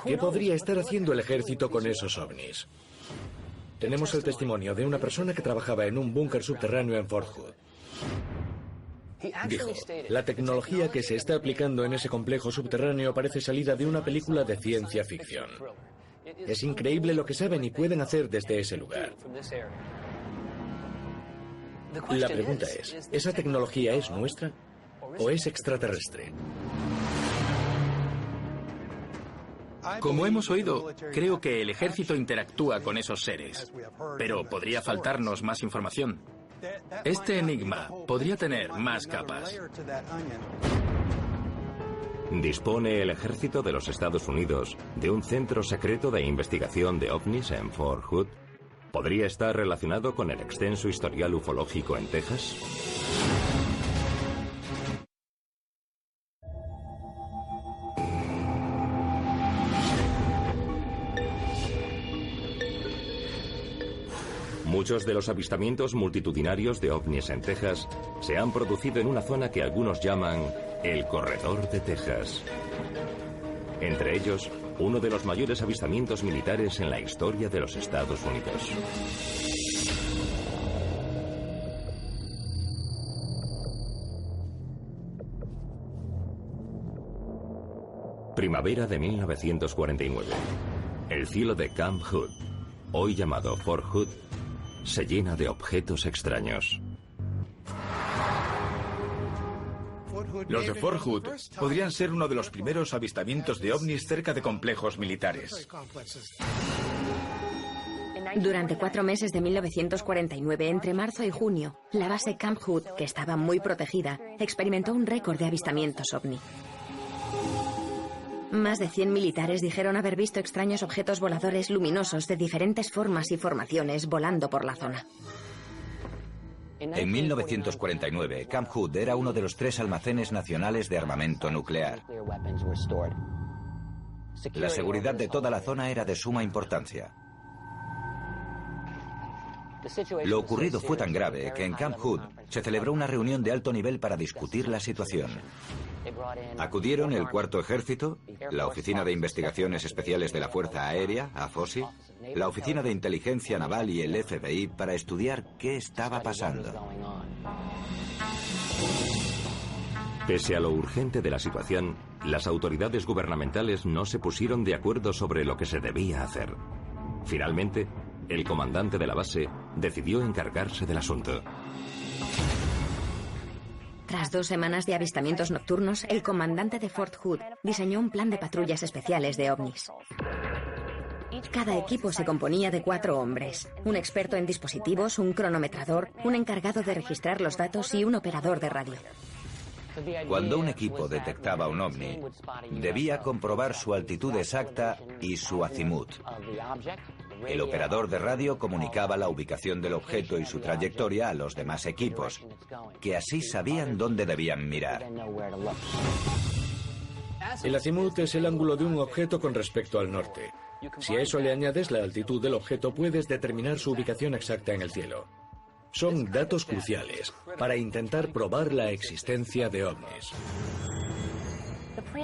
¿Qué podría estar haciendo el ejército con esos ovnis? Tenemos el testimonio de una persona que trabajaba en un búnker subterráneo en Fort Hood. Dijo, la tecnología que se está aplicando en ese complejo subterráneo parece salida de una película de ciencia ficción. Es increíble lo que saben y pueden hacer desde ese lugar. La pregunta es, ¿esa tecnología es nuestra o es extraterrestre? Como hemos oído, creo que el ejército interactúa con esos seres, pero podría faltarnos más información. Este enigma podría tener más capas. ¿Dispone el ejército de los Estados Unidos de un centro secreto de investigación de ovnis en Fort Hood? ¿Podría estar relacionado con el extenso historial ufológico en Texas? Muchos de los avistamientos multitudinarios de ovnis en Texas se han producido en una zona que algunos llaman el Corredor de Texas. Entre ellos, uno de los mayores avistamientos militares en la historia de los Estados Unidos. Primavera de 1949. El cielo de Camp Hood, hoy llamado Fort Hood, se llena de objetos extraños. Los de Fort Hood podrían ser uno de los primeros avistamientos de ovnis cerca de complejos militares. Durante 4 meses de 1949, entre marzo y junio, la base Camp Hood, que estaba muy protegida, experimentó un récord de avistamientos ovni. Más de 100 militares dijeron haber visto extraños objetos voladores luminosos de diferentes formas y formaciones volando por la zona. En 1949, Camp Hood era uno de los 3 almacenes nacionales de armamento nuclear. La seguridad de toda la zona era de suma importancia. Lo ocurrido fue tan grave que en Camp Hood se celebró una reunión de alto nivel para discutir la situación. Acudieron el Cuarto Ejército, la Oficina de Investigaciones Especiales de la Fuerza Aérea, AFOSI, la Oficina de Inteligencia Naval y el FBI para estudiar qué estaba pasando. Pese a lo urgente de la situación, las autoridades gubernamentales no se pusieron de acuerdo sobre lo que se debía hacer. Finalmente, el comandante de la base decidió encargarse del asunto. Tras 2 semanas de avistamientos nocturnos, el comandante de Fort Hood diseñó un plan de patrullas especiales de ovnis. Cada equipo se componía de 4 hombres, un experto en dispositivos, un cronometrador, un encargado de registrar los datos y un operador de radio. Cuando un equipo detectaba un ovni, debía comprobar su altitud exacta y su azimut. El operador de radio comunicaba la ubicación del objeto y su trayectoria a los demás equipos, que así sabían dónde debían mirar. El azimut es el ángulo de un objeto con respecto al norte. Si a eso le añades la altitud del objeto, puedes determinar su ubicación exacta en el cielo. Son datos cruciales para intentar probar la existencia de ovnis.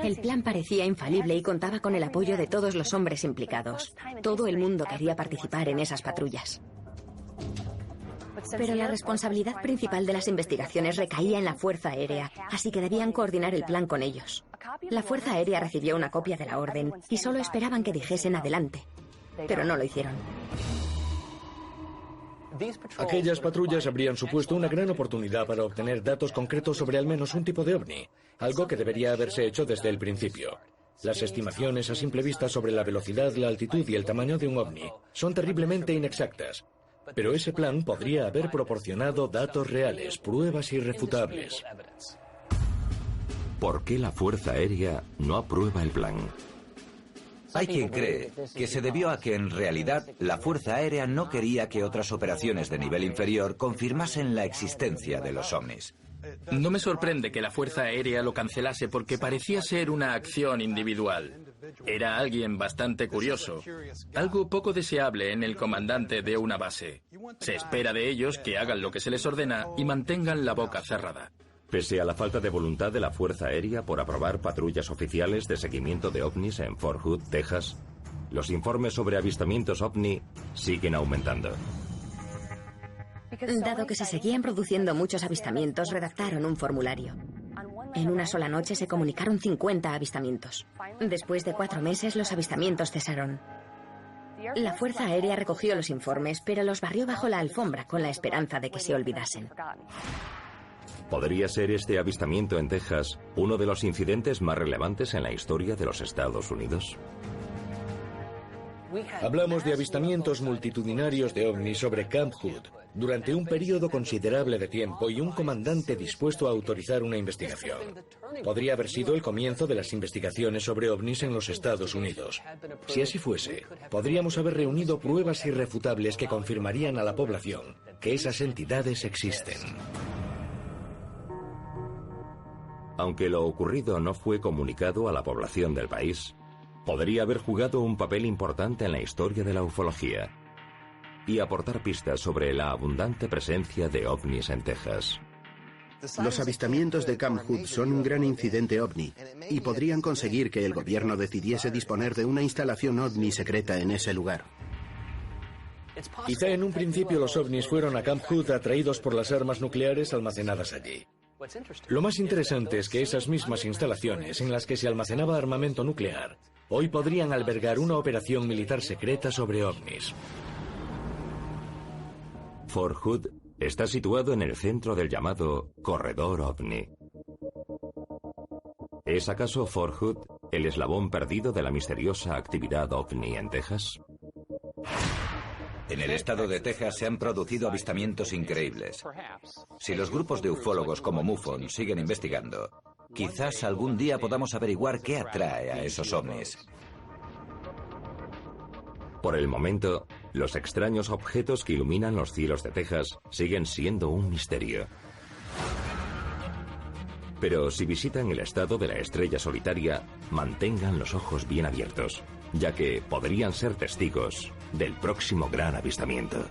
El plan parecía infalible y contaba con el apoyo de todos los hombres implicados. Todo el mundo quería participar en esas patrullas. Pero la responsabilidad principal de las investigaciones recaía en la Fuerza Aérea, así que debían coordinar el plan con ellos. La Fuerza Aérea recibió una copia de la orden y solo esperaban que dijesen adelante. Pero no lo hicieron. Aquellas patrullas habrían supuesto una gran oportunidad para obtener datos concretos sobre al menos un tipo de ovni, algo que debería haberse hecho desde el principio. Las estimaciones a simple vista sobre la velocidad, la altitud y el tamaño de un ovni son terriblemente inexactas, pero ese plan podría haber proporcionado datos reales, pruebas irrefutables. ¿Por qué la Fuerza Aérea no aprueba el plan? Hay quien cree que se debió a que en realidad la Fuerza Aérea no quería que otras operaciones de nivel inferior confirmasen la existencia de los ovnis. No me sorprende que la Fuerza Aérea lo cancelase porque parecía ser una acción individual. Era alguien bastante curioso, algo poco deseable en el comandante de una base. Se espera de ellos que hagan lo que se les ordena y mantengan la boca cerrada. Pese a la falta de voluntad de la Fuerza Aérea por aprobar patrullas oficiales de seguimiento de ovnis en Fort Hood, Texas, los informes sobre avistamientos ovni siguen aumentando. Dado que se seguían produciendo muchos avistamientos, redactaron un formulario. En una sola noche se comunicaron 50 avistamientos. Después de 4 meses, los avistamientos cesaron. La Fuerza Aérea recogió los informes, pero los barrió bajo la alfombra con la esperanza de que se olvidasen. ¿Podría ser este avistamiento en Texas uno de los incidentes más relevantes en la historia de los Estados Unidos? Hablamos de avistamientos multitudinarios de ovnis sobre Camp Hood durante un periodo considerable de tiempo y un comandante dispuesto a autorizar una investigación. Podría haber sido el comienzo de las investigaciones sobre ovnis en los Estados Unidos. Si así fuese, podríamos haber reunido pruebas irrefutables que confirmarían a la población que esas entidades existen. Aunque lo ocurrido no fue comunicado a la población del país, podría haber jugado un papel importante en la historia de la ufología y aportar pistas sobre la abundante presencia de ovnis en Texas. Los avistamientos de Camp Hood son un gran incidente ovni y podrían conseguir que el gobierno decidiese disponer de una instalación ovni secreta en ese lugar. Quizá en un principio los ovnis fueron a Camp Hood atraídos por las armas nucleares almacenadas allí. Lo más interesante es que esas mismas instalaciones en las que se almacenaba armamento nuclear hoy podrían albergar una operación militar secreta sobre ovnis. Fort Hood está situado en el centro del llamado Corredor OVNI. ¿Es acaso Fort Hood el eslabón perdido de la misteriosa actividad OVNI en Texas? En el estado de Texas se han producido avistamientos increíbles. Si los grupos de ufólogos como MUFON siguen investigando, quizás algún día podamos averiguar qué atrae a esos ovnis. Por el momento, los extraños objetos que iluminan los cielos de Texas siguen siendo un misterio. Pero si visitan el estado de la estrella solitaria, mantengan los ojos bien abiertos, ya que podrían ser testigos del próximo gran avistamiento.